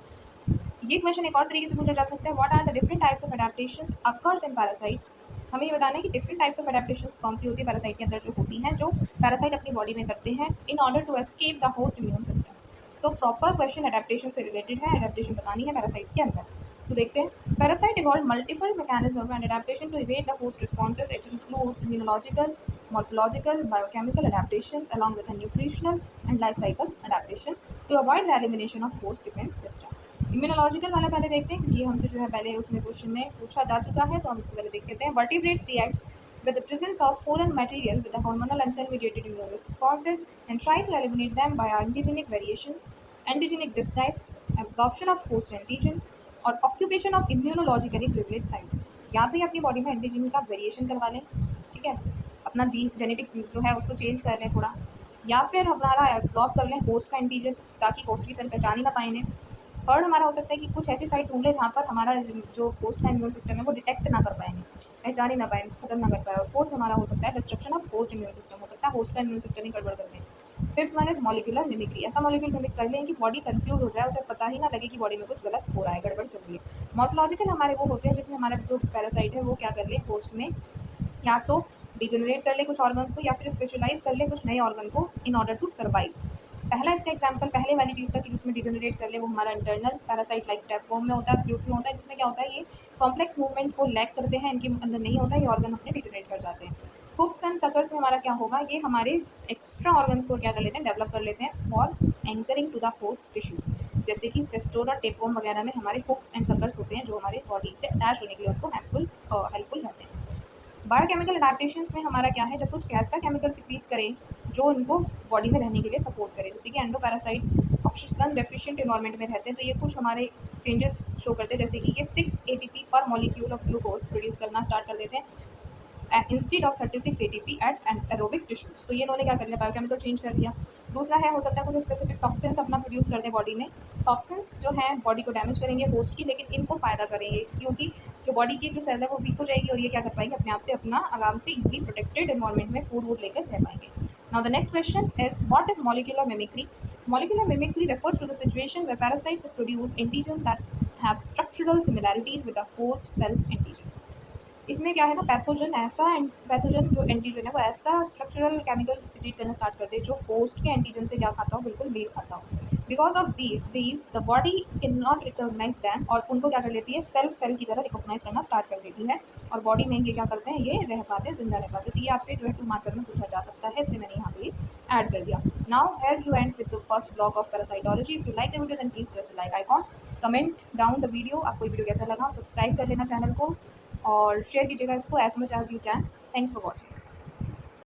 ये क्वेश्चन एक और तरीके से पूछा जा सकता है, what are the different types of adaptations occurs in parasites. हमें ये बताना है कि डिफरेंट टाइप्स ऑफ एडेप्टेशंस कौन सी होती है पैरासाइट के अंदर जो होती हैं, जो पैरासाइट अपनी बॉडी में करते हैं in order to escape the host immune system. So proper question adaptation से रिलेटेड है, एडेप्टेशन बतानी है पैरासाइट्स के अंदर। सो देखते हैं, parasite evolve multiple mechanism and adaptation to evade the host responses. It includes immunological, morphological, biochemical adaptations along with a nutritional and life cycle adaptation to avoid the elimination of host defense system. Immunological वाला पहले देखते हैं, क्योंकि हमसे जो है पहले उसमें क्वेश्चन में पूछा जा चुका है, तो हम इसको पहले देख लेते हैं। Vertebrates reacts with the presence of foreign material with the hormonal and cell mediated immune responses and try to eliminate them by antigenic variations, antigenic disguise, absorption of host antigen और occupation of immunologically privileged sites। या तो ये अपनी body में antigen का variation करवा लें, ठीक है, अपना जीन जेनेटिक जो है उसको चेंज कर लें थोड़ा, या फिर हमारा एब्जॉर्ब कर लें होस्ट का एंटीजन ताकि होस्ट की सेल पहचान ही ना पाए इन्हें। थर्ड हमारा हो सकता है कि कुछ ऐसी साइट ढूंढ ले जहाँ पर हमारा जो होस्ट का इम्यून सिस्टम है वो डिटेक्ट ना कर पाएंगे, पहचान ही ना पाए, खत्म ना कर पाए। और फोर्थ हमारा हो सकता है destruction of host immune system, हो सकता है होस्ट का इम्यून सिस्टम ही गड़बड़ कर दें। Fifth one is molecular mimicry, ऐसा मॉलिक्यूल मिमिक कर लें कि बॉडी कंफ्यूज हो जाए, उसे पता ही ना लगे कि बॉडी में कुछ गलत हो रहा है, गड़बड़ चल रही है। मॉर्फोलॉजिकल हमारे वो होते हैं जिसमें हमारा जो पैरासाइट है वो क्या कर ले, होस्ट में या तो डिजेनरेट कर ले कुछ ऑर्गन्स को, या फिर स्पेशलाइज कर ले कुछ नए ऑर्गन को इन ऑर्डर टू सर्वाइव। पहला इसका एग्जांपल पहले वाली चीज़ का कि जिसमें डिजेनरेट कर ले वो हमारा इंटरनल पैरासाइट लाइक टैपवर्म में होता है, फ्लूक्स में होता है, जिसमें क्या होता है ये कॉम्प्लेक्स मूवमेंट को लैक करते हैं, इनके अंदर नहीं होता, ये ऑर्गन अपने डिजेनरेट कर जाते हैं। हुक्स एंड सकर्स में हमारा क्या होगा, ये हमारे एक्स्ट्रा ऑर्गन्स को क्या कर लेते हैं, डेवलप कर लेते हैं for anchoring to the host tissues, जैसे कि सिस्टोर और टेपवर्म वगैरह में हमारे हुक्स एंड सकर्स होते हैं जो हमारे बॉडी से अटैच होने के लिए उनको हेल्पफुल रहते हैं। बायोकेमिकल एडेप्टेशंस में हमारा क्या है, जब कुछ ऐसा केमिकल सिक्रीट करें जो इनको बॉडी में रहने के लिए सपोर्ट करे, जैसे कि एंडोपैरासाइट्स ऑक्सीजन डेफिशिएंट इन्वायरमेंट में रहते हैं, तो ये कुछ हमारे चेंजेस शो करते हैं, जैसे कि ये 6 ATP per molecule of glucose produce करना स्टार्ट कर देते हैं instead of 36 ATP at aerobic tissues. तो ये इन्होंने क्या कर लिया, बायोकेमिकल चेंज कर दिया। दूसरा है, हो सकता है कुछ स्पेसिफिक टॉक्सिन्स अपना प्रोड्यूस कर दें बॉडी में। टॉक्सिन्स जो हैं बॉडी को डैमेज करेंगे होस्ट की, लेकिन इनको फ़ायदा करेंगे क्योंकि जो बॉडी की जो सेल है वो वीक हो जाएगी और ये क्या कर पाएंगे, अपने आप से अपना आराम से इजीली प्रोटेक्टेड एनवायरनमेंट में फूड वूड लेकर रह पाएंगे। Now the next question is what is molecular mimicry. Molecular mimicry refers to the situation where parasites produce antigens that have structural similarities with the host self antigen. इसमें क्या है ना, pathogen जो antigen है वो ऐसा स्ट्रक्चरल केमिकल सिक्रीट करना start कर दे जो होस्ट के एंटीजन से क्या खाता हो, बिल्कुल मेल खाता हो। Because of these the body can not recognise them, और उनको क्या कर लेती है, सेल्फ सेल की तरह रिकॉग्नाइज करना स्टार्ट कर देती है, और बॉडी में ये क्या करते हैं, ये रह पाते हैं, जिंदा रह पाते हैं। तो ये आपसे जो है 2 मार्कर में पूछा जा सकता है, इसलिए मैंने यहाँ पे ऐड कर दिया। Now here you ends with the first block of parasitology. If you like the video then please press the like icon, comment down the video, आपको वीडियो कैसा लगा, सब्सक्राइब कर लेना चैनल को और शेयर कीजिएगा इसको as much as you can. Thanks for watching.